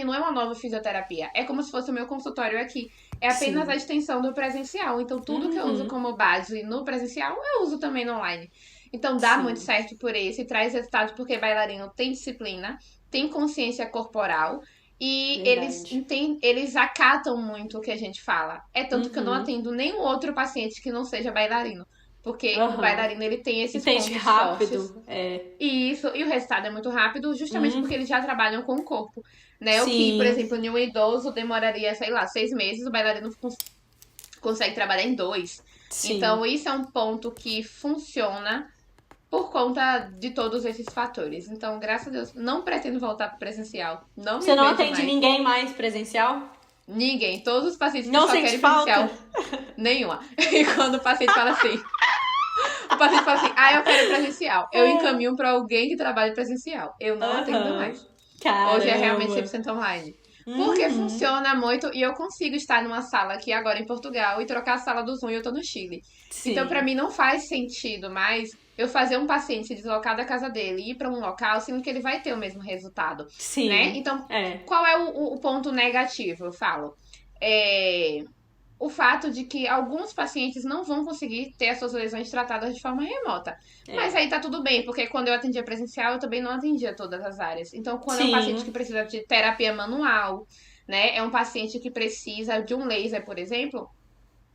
não é uma nova fisioterapia. É como se fosse o meu consultório aqui. É apenas Sim. a extensão do presencial. Então, tudo que eu uso como base no presencial, eu uso também no online. Então, dá Sim. muito certo por isso e traz resultado porque bailarino tem disciplina, tem consciência corporal e Verdade. eles acatam muito o que a gente fala. É tanto que eu não atendo nenhum outro paciente que não seja bailarino. Porque o bailarino, ele tem esses Entende pontos fortes. rápido. É. E o resultado é muito rápido, justamente porque eles já trabalham com o corpo. Né? O que, por Sim. exemplo, em um idoso demoraria, sei lá, 6 meses, o bailarino consegue trabalhar em 2. Sim. Então, isso é um ponto que funciona por conta de todos esses fatores. Então, graças a Deus, não pretendo voltar para presencial. Não Você me não vejo atende mais. ninguém mais presencial? Ninguém. Todos os pacientes que Não só sente querem falta? presencial. Nenhuma. E quando o paciente fala assim... O paciente fala assim, eu quero presencial. Eu encaminho para alguém que trabalha presencial. Eu não atendo mais. Caramba. Hoje é realmente 100% online. Porque funciona muito e eu consigo estar numa sala aqui agora em Portugal e trocar a sala do Zoom e eu tô no Chile. Sim. Então, pra mim, não faz sentido mais eu fazer um paciente se deslocar da casa dele e ir pra um local, sendo que ele vai ter o mesmo resultado. Sim. Né? Então, qual é o ponto negativo? Eu falo. O fato de que alguns pacientes não vão conseguir ter as suas lesões tratadas de forma remota. Mas aí tá tudo bem, porque quando eu atendia presencial, eu também não atendia todas as áreas. Então, quando é um paciente que precisa de terapia manual, né? É um paciente que precisa de um laser, por exemplo,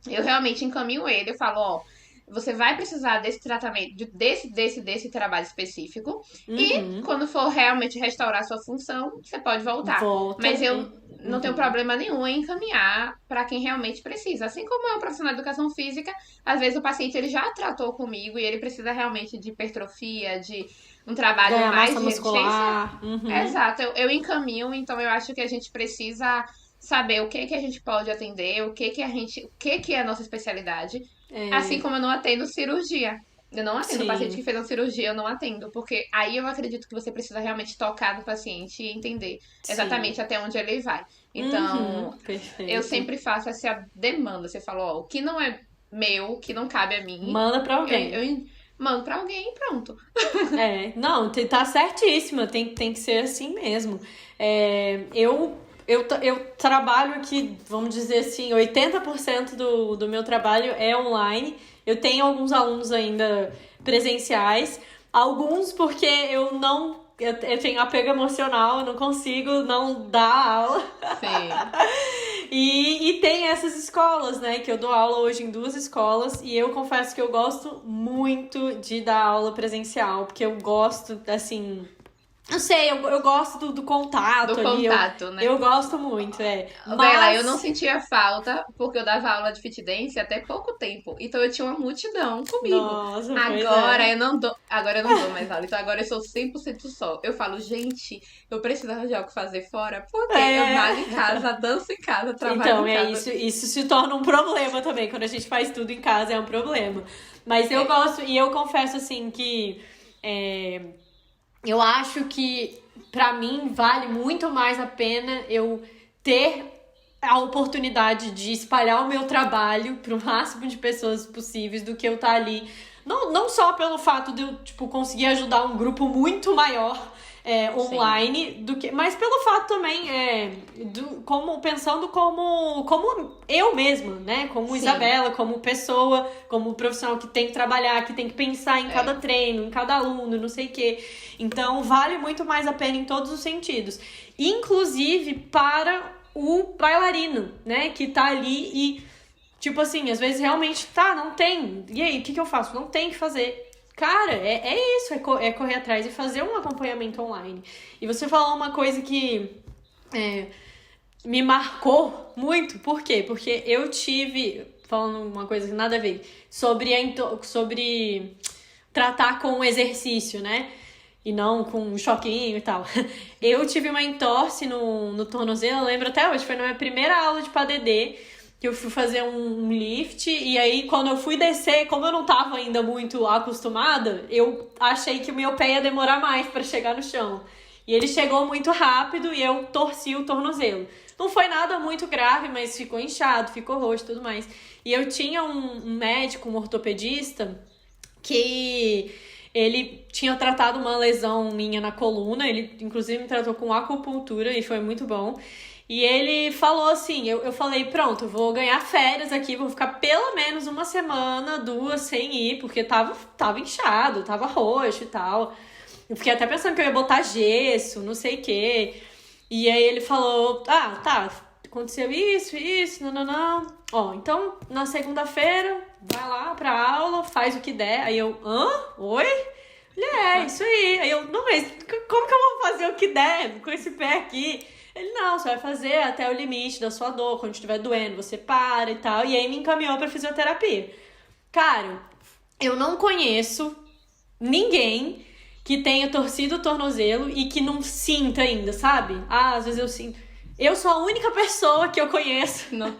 eu realmente encaminho ele, eu falo, você vai precisar desse tratamento, desse trabalho específico. E quando for realmente restaurar sua função, você pode voltar. Mas eu não tenho problema nenhum em encaminhar para quem realmente precisa. Assim como é um profissional de educação física, às vezes o paciente ele já tratou comigo e ele precisa realmente de hipertrofia, de um trabalho mais de muscular. resistência. Exato, eu encaminho, então eu acho que a gente precisa saber o que a gente pode atender, o que é a nossa especialidade. Assim como eu não atendo cirurgia. Eu não atendo paciente que fez uma cirurgia, eu não atendo. Porque aí eu acredito que você precisa realmente tocar no paciente e entender exatamente até onde ele vai. Então, eu sempre faço essa demanda. Você falou, o que não é meu, o que não cabe a mim. Manda pra alguém. Eu mando pra alguém e pronto. Não, tá certíssima. Tem que ser assim mesmo. Eu trabalho aqui, vamos dizer assim, 80% do meu trabalho é online. Eu tenho alguns alunos ainda presenciais. Alguns porque eu tenho apego emocional, eu não consigo não dar aula. Sim. E tem essas escolas, né? Que eu dou aula hoje em 2 escolas. E eu confesso que eu gosto muito de dar aula presencial. Porque eu gosto, assim... Eu sei, eu gosto do contato Do ali. contato, né? Eu gosto muito, Bela, Mas. eu não sentia falta porque eu dava aula de fit dance até pouco tempo. Então eu tinha uma multidão comigo. Nossa, pois Agora é. eu não dou, agora eu não dou mais aula. Então agora eu sou 100% só. Eu falo, gente, eu precisava de algo fazer fora, porque eu malho em É. casa, danço em casa, trabalho Então, em é casa. isso. Isso se torna um problema também. Quando a gente faz tudo em casa, é um problema. Mas eu É, gosto, e eu confesso assim que. é, Eu acho que, pra mim, vale muito mais a pena eu ter a oportunidade de espalhar o meu trabalho pro máximo de pessoas possíveis do que eu estar ali. Não só pelo fato de eu, tipo, conseguir ajudar um grupo muito maior sim, online, mas pelo fato também, pensando como eu mesma, né? Como sim. Isabela, como pessoa, como profissional que tem que trabalhar, que tem que pensar em cada É. treino, em cada aluno, não sei o quê. Então, vale muito mais a pena em todos os sentidos. Inclusive para o bailarino, né? Que tá ali e, tipo assim, às vezes realmente, tá, não tem. E aí, o que eu faço? Não tem o que fazer. Cara, é isso, é correr atrás e fazer um acompanhamento online. E você falou uma coisa que é, me marcou muito. Por quê? Porque eu tive, falando uma coisa que nada a ver, sobre tratar com o exercício, né? E não com um choquinho e tal. Eu tive uma entorse no tornozelo, eu lembro até hoje, foi na minha primeira aula de PADD, que eu fui fazer um lift, e aí quando eu fui descer, como eu não tava ainda muito acostumada, eu achei que o meu pé ia demorar mais pra chegar no chão. E ele chegou muito rápido e eu torci o tornozelo. Não foi nada muito grave, mas ficou inchado, ficou roxo e tudo mais. E eu tinha um médico, um ortopedista, que ele tinha tratado uma lesão minha na coluna, ele inclusive me tratou com acupuntura e foi muito bom. E ele falou assim, eu falei, pronto, eu vou ganhar férias aqui, vou ficar pelo menos uma semana, duas, sem ir, porque tava inchado, tava roxo e tal. Eu fiquei até pensando que eu ia botar gesso, não sei o quê. E aí ele falou, tá, aconteceu isso, não. Ó, então, na segunda-feira, vai lá pra aula, faz o que der. Aí eu, Oi? Ele, isso aí. Aí eu, não, mas como que eu vou fazer o que der com esse pé aqui? Ele, não, você vai fazer até o limite da sua dor, quando estiver doendo, você para e tal. E aí me encaminhou pra fisioterapia. Cara, eu não conheço ninguém que tenha torcido o tornozelo e que não sinta ainda, sabe? Às vezes eu sinto. Eu sou a única pessoa que eu conheço Não.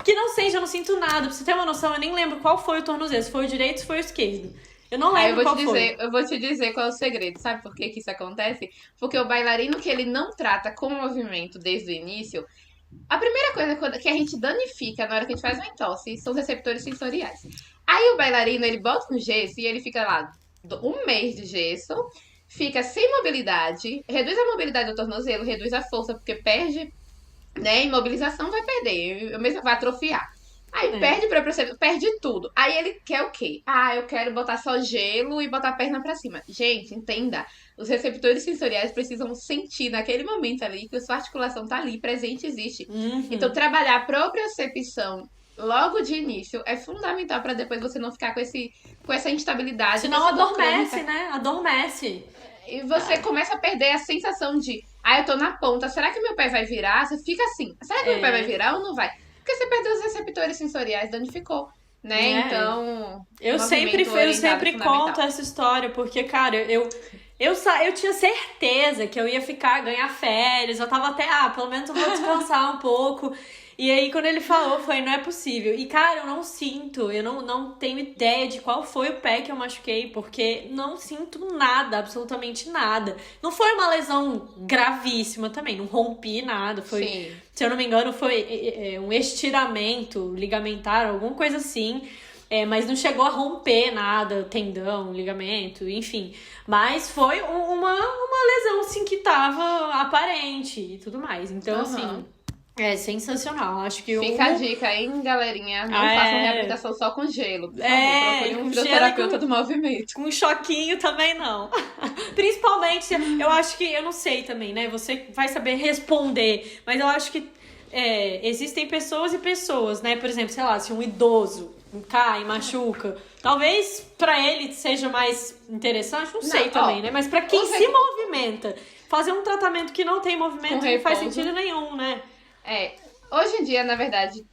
que não sente, eu não sinto nada. Pra você ter uma noção, eu nem lembro qual foi o tornozelo, se foi o direito ou se foi o esquerdo. Eu não Aí eu lembro vou te qual foi. dizer, eu vou te dizer qual é o segredo. Sabe por que que isso acontece? Porque o bailarino que ele não trata com o movimento desde o início, a primeira coisa que a gente danifica na hora que a gente faz uma entorse são os receptores sensoriais. Aí o bailarino, ele bota um gesso e ele fica lá um mês de gesso, fica sem mobilidade, reduz a mobilidade do tornozelo, reduz a força, porque perde, né? Imobilização vai perder, mesmo vai atrofiar. Aí É. perde pra perde tudo. Aí ele quer o quê? Ah, eu quero botar só gelo e botar a perna pra cima. Gente, entenda. Os receptores sensoriais precisam sentir naquele momento ali que a sua articulação tá ali, presente, existe. Então, Uhum. trabalhar a propriocepção logo de início é fundamental para depois você não ficar com essa instabilidade, com Senão essa dor adormece, crônica. né? Adormece. E você começa a perder a sensação de, eu tô na ponta, será que meu pé vai virar? Você fica assim, será que meu pé vai É. virar ou não vai? Porque você perdeu os receptores sensoriais, danificou, né? É. Então, Eu sempre, movimento eu orientado é sempre conto fundamental. essa história, porque, cara, eu tinha certeza que eu ia ganhar férias. Eu tava até, pelo menos eu vou descansar um pouco. E aí, quando ele falou, foi, não é possível. E, cara, eu não sinto, eu não tenho ideia de qual foi o pé que eu machuquei, porque não sinto nada, absolutamente nada. Não foi uma lesão gravíssima também, não rompi nada. Foi, Sim. se eu não me engano, foi um estiramento ligamentar, alguma coisa assim. Mas não chegou a romper nada, tendão, ligamento, enfim. Mas foi uma lesão, assim, que tava aparente e tudo mais. Então, assim, Aham. é sensacional. Acho que Fica a dica, hein, galerinha? Não façam reabilitação só com gelo, por favor. Procure um com gelo e fisioterapeuta do movimento. com choquinho também não. Principalmente, eu acho que, eu não sei também, né? Você vai saber responder, mas eu acho que existem pessoas e pessoas, né? Por exemplo, sei lá, se um idoso cai, machuca, talvez pra ele seja mais interessante, não sei também, né? Mas pra quem se movimenta, fazer um tratamento que não tem movimento não faz sentido nenhum, né? Hoje em dia, na verdade,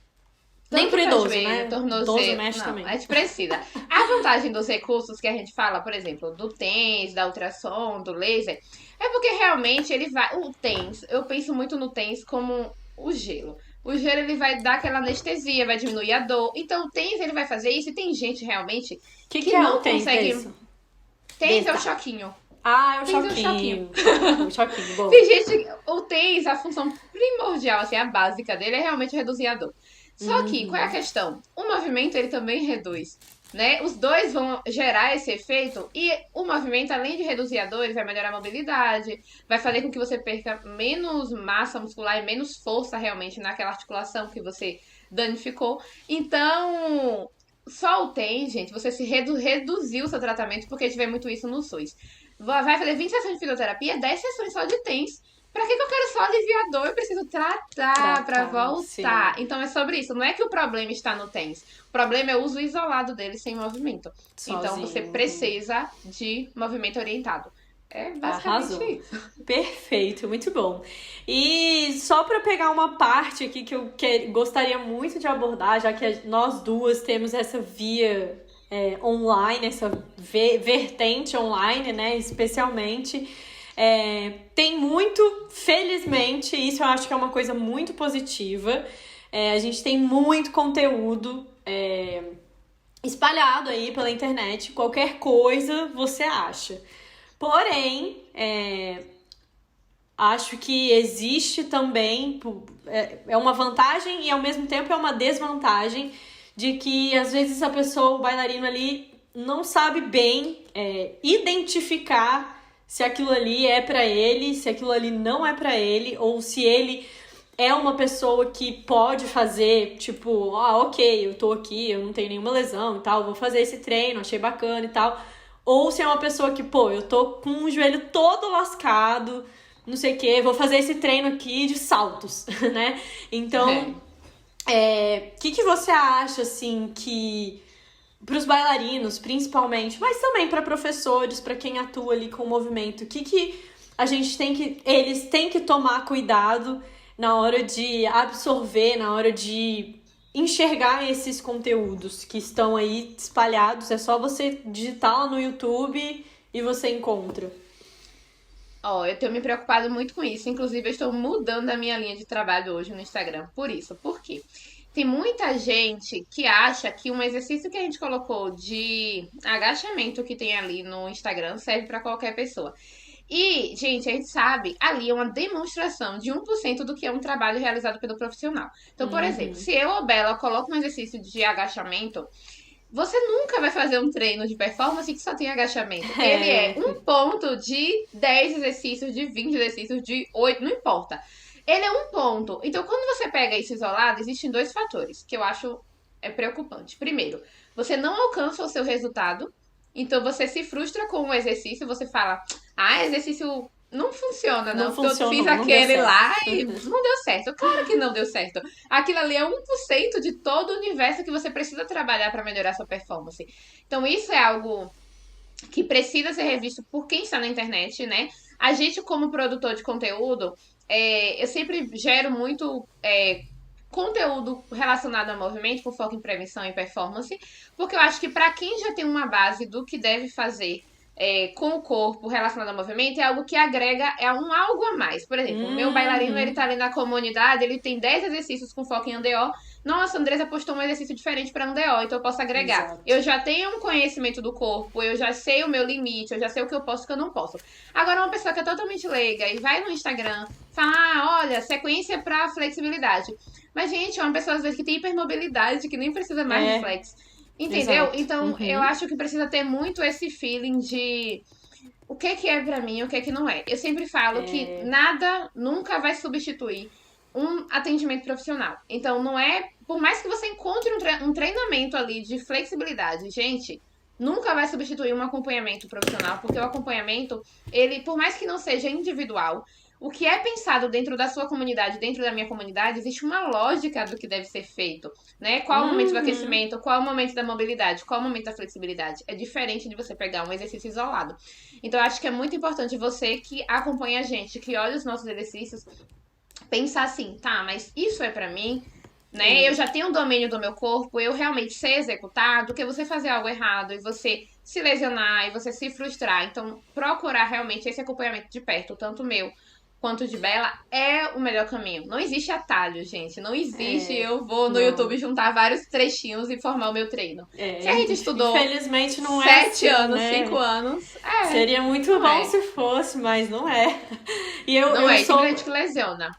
nem pro idoso, joelho, né? Idoso mexe também. A gente precisa. A vantagem dos recursos que a gente fala, por exemplo, do TENS, da ultrassom, do laser, é porque realmente ele vai... O TENS, eu penso muito no TENS como o gelo. O gelo, ele vai dar aquela anestesia, vai diminuir a dor. Então, o TENS, ele vai fazer isso. E tem gente, realmente, que não consegue... TENS é o choquinho. É o choquinho. O choquinho, bom. Tem gente... O TENS, a função primordial, assim, a básica dele é realmente reduzir a dor. Só que, qual é a questão? O movimento, ele também reduz, né? Os dois vão gerar esse efeito e o movimento, além de reduzir a dor, ele vai melhorar a mobilidade, vai fazer com que você perca menos massa muscular e menos força realmente naquela articulação que você danificou. Então, só o TENS, gente, você se reduziu o seu tratamento, porque tiver muito isso no SUS. Vai fazer 20 sessões de fisioterapia, 10 sessões só de TENS. Pra que eu quero só aliviar a dor? Eu preciso tratar pra voltar. Sim. Então é sobre isso. Não é que o problema está no TENS. O problema é o uso isolado dele sem movimento. Sozinho. Então você precisa de movimento orientado. É basicamente isso. Perfeito, muito bom. E só para pegar uma parte aqui que eu gostaria muito de abordar, já que nós duas temos essa via online, essa vertente online, né, especialmente... tem muito, felizmente, isso eu acho que é uma coisa muito positiva. A gente tem muito conteúdo espalhado aí pela internet. Qualquer coisa você acha. Porém, acho que existe também... É uma vantagem e ao mesmo tempo é uma desvantagem de que às vezes a pessoa, o bailarino ali, não sabe bem identificar se aquilo ali é pra ele, se aquilo ali não é pra ele, ou se ele é uma pessoa que pode fazer, tipo, ok, eu tô aqui, eu não tenho nenhuma lesão e tal, vou fazer esse treino, achei bacana e tal. Ou se é uma pessoa que, eu tô com o joelho todo lascado, não sei o que, vou fazer esse treino aqui de saltos, né? Então, que você acha, assim, que... para os bailarinos, principalmente, mas também para professores, para quem atua ali com o movimento, que a gente eles têm que tomar cuidado na hora de absorver, na hora de enxergar esses conteúdos que estão aí espalhados. É só você digitar lá no YouTube e você encontra. Eu tenho me preocupado muito com isso. Inclusive, eu estou mudando a minha linha de trabalho hoje no Instagram. Por isso. Por quê? Tem muita gente que acha que um exercício que a gente colocou de agachamento que tem ali no Instagram serve para qualquer pessoa. E, gente, a gente sabe, ali é uma demonstração de 1% do que é um trabalho realizado pelo profissional. Então, por exemplo, se eu ou Bela coloco um exercício de agachamento, você nunca vai fazer um treino de performance que só tem agachamento. Ele é um ponto de 10 exercícios, de 20 exercícios, de 8, não importa. Ele é um ponto. Então, quando você pega isso isolado, existem 2 fatores que eu acho preocupante. Primeiro, você não alcança o seu resultado. Então, você se frustra com o exercício. Você fala, exercício não funciona, não. Porque eu fiz aquele lá e não deu certo. Claro que não deu certo. Aquilo ali é 1% de todo o universo que você precisa trabalhar para melhorar sua performance. Então, isso é algo que precisa ser revisto por quem está na internet, né? A gente, como produtor de conteúdo... eu sempre gero muito conteúdo relacionado ao movimento, com foco em prevenção e performance, porque eu acho que para quem já tem uma base do que deve fazer com o corpo relacionado ao movimento, é algo que agrega algo a mais. Por exemplo, o meu bailarino, ele tá ali na comunidade, ele tem 10 exercícios com foco em ANDO. Nossa, a Andressa postou um exercício diferente para ANDO, então eu posso agregar. Exato. Eu já tenho um conhecimento do corpo, eu já sei o meu limite, eu já sei o que eu posso e o que eu não posso. Agora, uma pessoa que é totalmente leiga e vai no Instagram, fala, olha, sequência para flexibilidade. Mas, gente, é uma pessoa, às vezes, que tem hipermobilidade, que nem precisa mais de flex. Entendeu? Exato. Então, eu acho que precisa ter muito esse feeling de o que é pra mim e o que não é. Eu sempre falo que nada nunca vai substituir um atendimento profissional. Então, não é... Por mais que você encontre um treinamento ali de flexibilidade, gente, nunca vai substituir um acompanhamento profissional, porque o acompanhamento, ele, por mais que não seja individual, o que é pensado dentro da sua comunidade, dentro da minha comunidade, existe uma lógica do que deve ser feito, né? Qual o momento do aquecimento, qual o momento da mobilidade, qual o momento da flexibilidade. É diferente de você pegar um exercício isolado. Então, eu acho que é muito importante você que acompanha a gente, que olha os nossos exercícios, pensar assim, tá, mas isso é pra mim, né? Eu já tenho o domínio do meu corpo, eu realmente sei executar, do que você fazer algo errado e você se lesionar e você se frustrar. Então, procurar realmente esse acompanhamento de perto, tanto meu quanto de Bela, é o melhor caminho. Não existe atalho, gente. Não existe eu vou no YouTube juntar vários trechinhos e formar o meu treino. Se a gente estudou infelizmente não 7 é assim, anos, né? 5 anos, Seria muito não bom é. se fosse, mas não é. E eu, Não eu é, tem sou. gente que lesiona.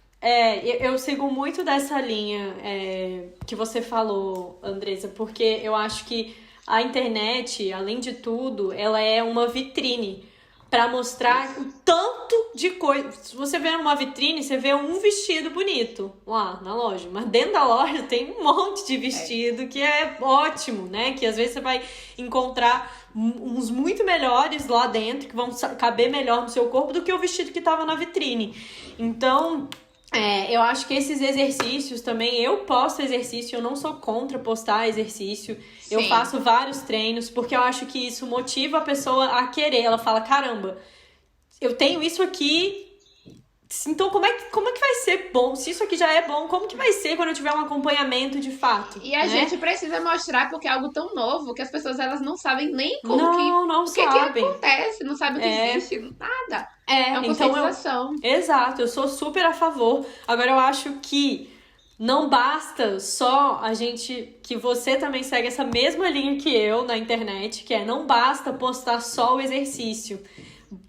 Eu sigo muito dessa linha que você falou, Andressa, porque eu acho que a internet, além de tudo, ela é uma vitrine para mostrar o tanto de coisa. Se você vê numa vitrine, você vê um vestido bonito lá na loja, mas dentro da loja tem um monte de vestido que é ótimo, né? Que às vezes você vai encontrar uns muito melhores lá dentro, que vão caber melhor no seu corpo do que o vestido que estava na vitrine. Então, eu acho que esses exercícios também, eu posto exercício, eu não sou contra postar exercício. Sim. Eu faço vários treinos, porque eu acho que isso motiva a pessoa a querer. Ela fala, caramba, eu tenho isso aqui, então como é que vai ser bom? Se isso aqui já é bom, como que vai ser quando eu tiver um acompanhamento de fato? E a né? gente precisa mostrar porque é algo tão novo que as pessoas elas não sabem nem como Não o que sabem. acontece, não sabem o que existe, nada. É uma então conscientização. Exato, eu sou super a favor. Agora eu acho que não basta só que você também segue essa mesma linha que eu na internet, que não basta postar só o exercício.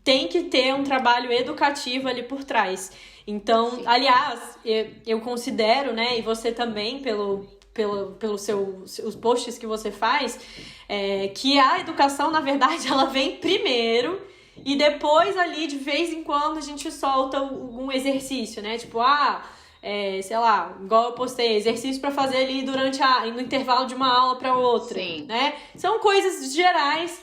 Tem que ter um trabalho educativo ali por trás. Então, sim. Aliás, eu considero, né, e você também, pelos os posts que você faz, que a educação, na verdade, ela vem primeiro e depois ali, de vez em quando, a gente solta algum exercício, né? Tipo, sei lá, igual eu postei, exercício pra fazer ali no intervalo de uma aula pra outra, sim. né? São coisas gerais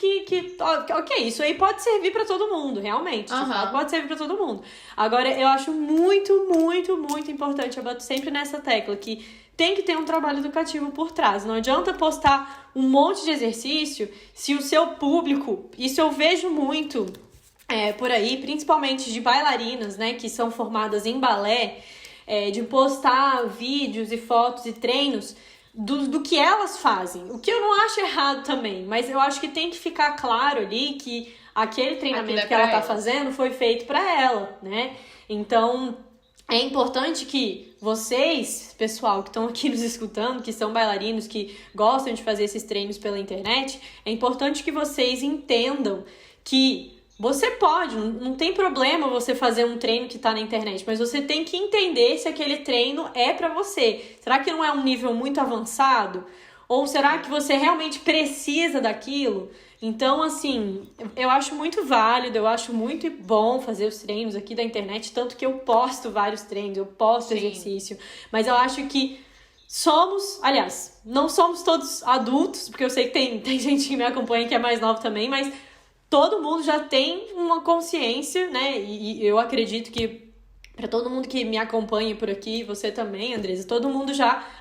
ok, isso aí pode servir pra todo mundo, realmente, de fato, pode servir pra todo mundo. Agora, eu acho muito, muito, muito importante, eu bato sempre nessa tecla, que tem que ter um trabalho educativo por trás. Não adianta postar um monte de exercício se o seu público, isso eu vejo muito por aí, principalmente de bailarinas, né, que são formadas em balé, de postar vídeos e fotos e treinos do que elas fazem. O que eu não acho errado também, mas eu acho que tem que ficar claro ali que aquele treinamento que ela tá fazendo foi feito pra ela, né? Então, é importante que vocês, pessoal, que estão aqui nos escutando, que são bailarinos, que gostam de fazer esses treinos pela internet, é importante que vocês entendam que você pode, não tem problema você fazer um treino que tá na internet, mas você tem que entender se aquele treino é pra você. Será que não é um nível muito avançado? Ou será que você realmente precisa daquilo? Então, assim, eu acho muito válido, eu acho muito bom fazer os treinos aqui da internet, tanto que eu posto vários treinos, eu posto exercício, mas eu acho que não somos todos adultos, porque eu sei que tem gente que me acompanha que é mais nova também, mas todo mundo já tem uma consciência, né? E eu acredito que para todo mundo que me acompanha por aqui, você também, Andressa,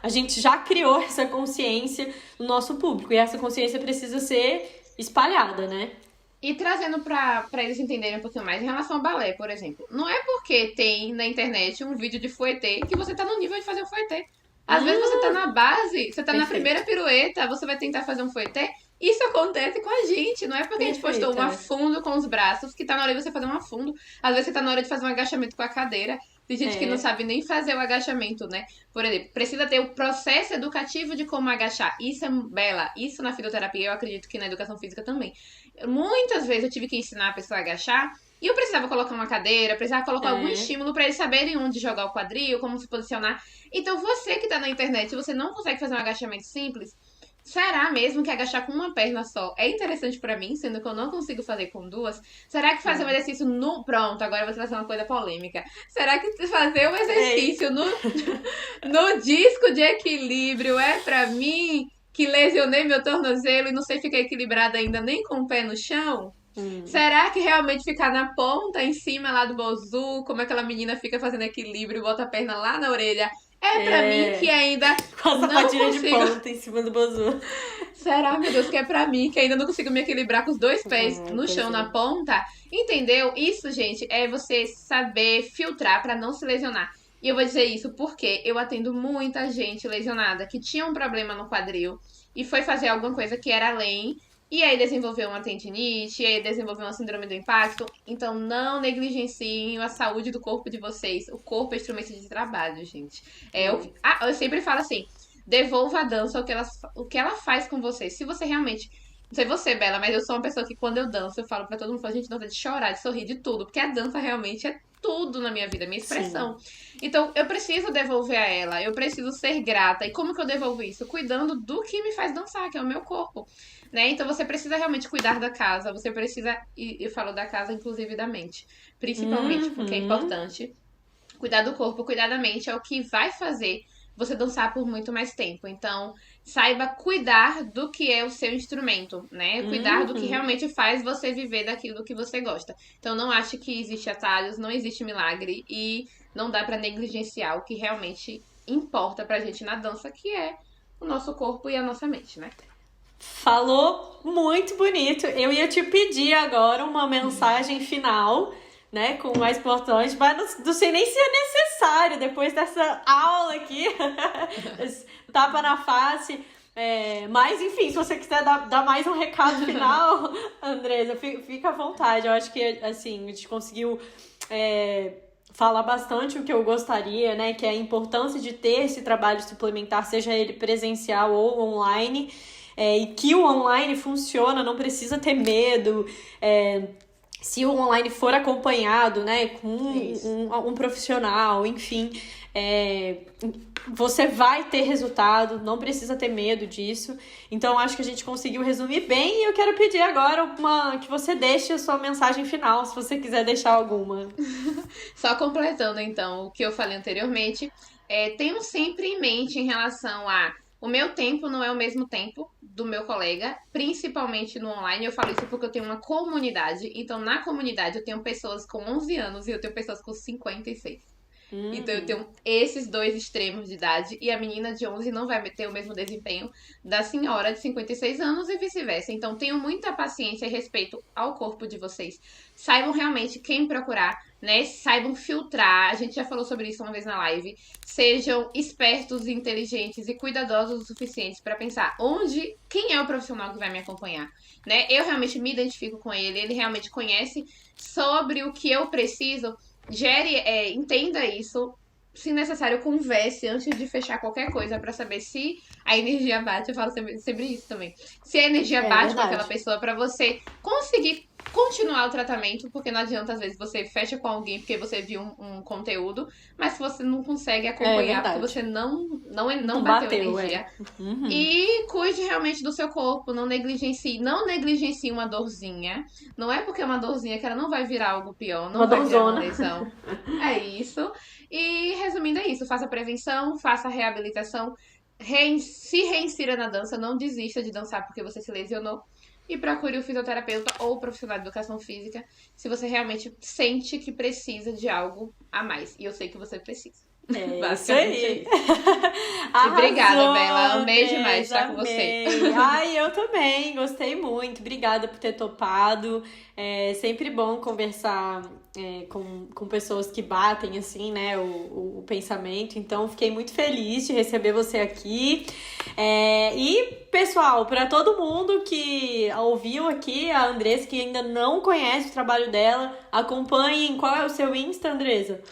a gente já criou essa consciência no nosso público. E essa consciência precisa ser espalhada, né? E trazendo pra eles entenderem um pouquinho mais em relação ao balé, por exemplo. Não é porque tem na internet um vídeo de fouetté que você tá no nível de fazer um fouetté. Às vezes você tá na base, você tá na primeira pirueta, você vai tentar fazer um fouetté. Isso acontece com a gente, não é porque a gente postou um afundo com os braços que tá na hora de você fazer um afundo. Às vezes você tá na hora de fazer um agachamento com a cadeira. Tem gente que não sabe nem fazer o agachamento, né? Por exemplo, precisa ter o processo educativo de como agachar. Isso é Bela, isso na fisioterapia, eu acredito que na educação física também. Muitas vezes eu tive que ensinar a pessoa a agachar e eu precisava colocar uma cadeira, precisava colocar algum estímulo pra eles saberem onde jogar o quadril, como se posicionar. Então você que tá na internet, se você não consegue fazer um agachamento simples, será mesmo que agachar com uma perna só é interessante pra mim, sendo que eu não consigo fazer com duas? Será que fazer um exercício no... Pronto, agora eu vou trazer uma coisa polêmica. Será que fazer um exercício no disco de equilíbrio é pra mim, que lesionei meu tornozelo e não sei ficar equilibrada ainda nem com o pé no chão? Será que realmente ficar na ponta, em cima lá do bozu, como aquela menina fica fazendo equilíbrio e bota a perna lá na orelha, é pra mim que ainda Com a não sapatilha de consigo... ponta em cima do bozu. Será, meu Deus, que é pra mim, que ainda não consigo me equilibrar com os dois pés no chão, na ponta? Entendeu? Isso, gente, é você saber filtrar pra não se lesionar. E eu vou dizer isso porque eu atendo muita gente lesionada que tinha um problema no quadril e foi fazer alguma coisa que era além, e aí desenvolveu uma tendinite, e aí desenvolveu uma síndrome do impacto. Então não negligenciem a saúde do corpo de vocês. O corpo é instrumento de trabalho, gente. Eu sempre falo assim, devolva a dança o que ela faz com você. Se você realmente. Não sei você, Bela, mas eu sou uma pessoa que quando eu danço, eu falo pra todo mundo, falo, gente, dança de chorar, de sorrir, de tudo. Porque a dança realmente é tudo na minha vida, minha expressão. Sim. Então, eu preciso devolver a ela, eu preciso ser grata. E como que eu devolvo isso? Cuidando do que me faz dançar, que é o meu corpo. Né? Então, você precisa realmente cuidar da casa, você precisa, e eu falo da casa, inclusive da mente. Principalmente, porque é importante. Cuidar do corpo, cuidar da mente é o que vai fazer você dançar por muito mais tempo. Então, saiba cuidar do que é o seu instrumento, né? Cuidar do que realmente faz você viver daquilo que você gosta. Então, não ache que existe atalhos, não existe milagre e não dá pra negligenciar o que realmente importa pra gente na dança, que é o nosso corpo e a nossa mente, né? Falou muito bonito. Eu ia te pedir agora uma mensagem final, né, com o mais importante, mas não sei nem se é necessário depois dessa aula aqui, tapa na face. Mas, enfim, se você quiser dar mais um recado final, Andresa, fica à vontade. Eu acho que, assim, a gente conseguiu falar bastante o que eu gostaria, né, que é a importância de ter esse trabalho suplementar, seja ele presencial ou online, e que o online funciona, não precisa ter medo. Se o online for acompanhado, né, com um profissional, enfim, você vai ter resultado, não precisa ter medo disso. Então, acho que a gente conseguiu resumir bem e eu quero pedir agora que você deixe a sua mensagem final, se você quiser deixar alguma. Só completando, então, o que eu falei anteriormente, tenham sempre em mente em relação a o meu tempo não é o mesmo tempo do meu colega, principalmente no online. Eu falo isso porque eu tenho uma comunidade. Então, na comunidade, eu tenho pessoas com 11 anos e eu tenho pessoas com 56. Então, eu tenho esses dois extremos de idade. E a menina de 11 não vai ter o mesmo desempenho da senhora de 56 anos e vice-versa. Então, tenham muita paciência e respeito ao corpo de vocês. Saibam realmente quem procurar, né? Saibam filtrar. A gente já falou sobre isso uma vez na live. Sejam espertos, inteligentes e cuidadosos o suficiente para pensar quem é o profissional que vai me acompanhar, né? Eu realmente me identifico com ele realmente conhece sobre o que eu preciso. Entenda isso. Se necessário, converse antes de fechar qualquer coisa pra saber se a energia bate. Eu falo sempre isso também. Se a energia bate com aquela pessoa pra você conseguir continuar o tratamento, porque não adianta, às vezes, você fecha com alguém porque você viu um conteúdo, mas se você não consegue acompanhar porque você não bateu energia. E cuide realmente do seu corpo, não negligencie uma dorzinha. Não é porque é uma dorzinha que ela não vai virar algo pior, não vai virar uma lesão. É isso. E resumindo, é isso. Faça prevenção, faça reabilitação, se reinsira na dança, não desista de dançar porque você se lesionou. E procure o fisioterapeuta ou o profissional de educação física se você realmente sente que precisa de algo a mais. E eu sei que você precisa. Isso aí. Obrigada, Bela. Amei demais estar com você. Ai, eu também. Gostei muito. Obrigada por ter topado. É sempre bom conversar com pessoas que batem, assim, né, o pensamento. Então, fiquei muito feliz de receber você aqui. E, pessoal, para todo mundo que ouviu aqui, a Andresa, que ainda não conhece o trabalho dela, acompanhem. Qual é o seu Insta, Andresa?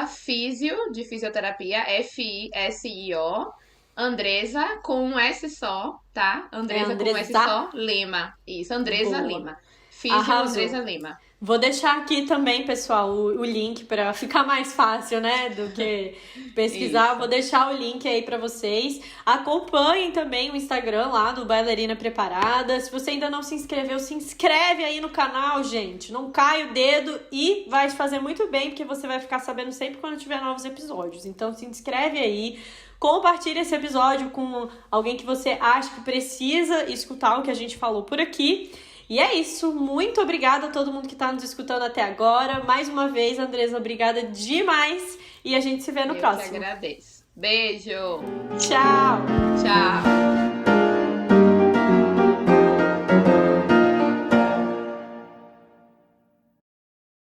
@fisio, de fisioterapia, FISIO, Andresa com um S só, tá? Andresa com um S só, Lima. Isso, Andresa Lima. Fisio Andresa Lima. Vou deixar aqui também, pessoal, o link para ficar mais fácil, né, do que pesquisar. Vou deixar o link aí para vocês. Acompanhem também o Instagram lá do Bailarina Preparada. Se você ainda não se inscreveu, se inscreve aí no canal, gente. Não cai o dedo e vai te fazer muito bem, porque você vai ficar sabendo sempre quando tiver novos episódios. Então, se inscreve aí. Compartilhe esse episódio com alguém que você acha que precisa escutar o que a gente falou por aqui. E é isso, muito obrigada a todo mundo que está nos escutando até agora. Mais uma vez, Andresa, obrigada demais. E a gente se vê no próximo. Eu que agradeço. Beijo! Tchau! Tchau!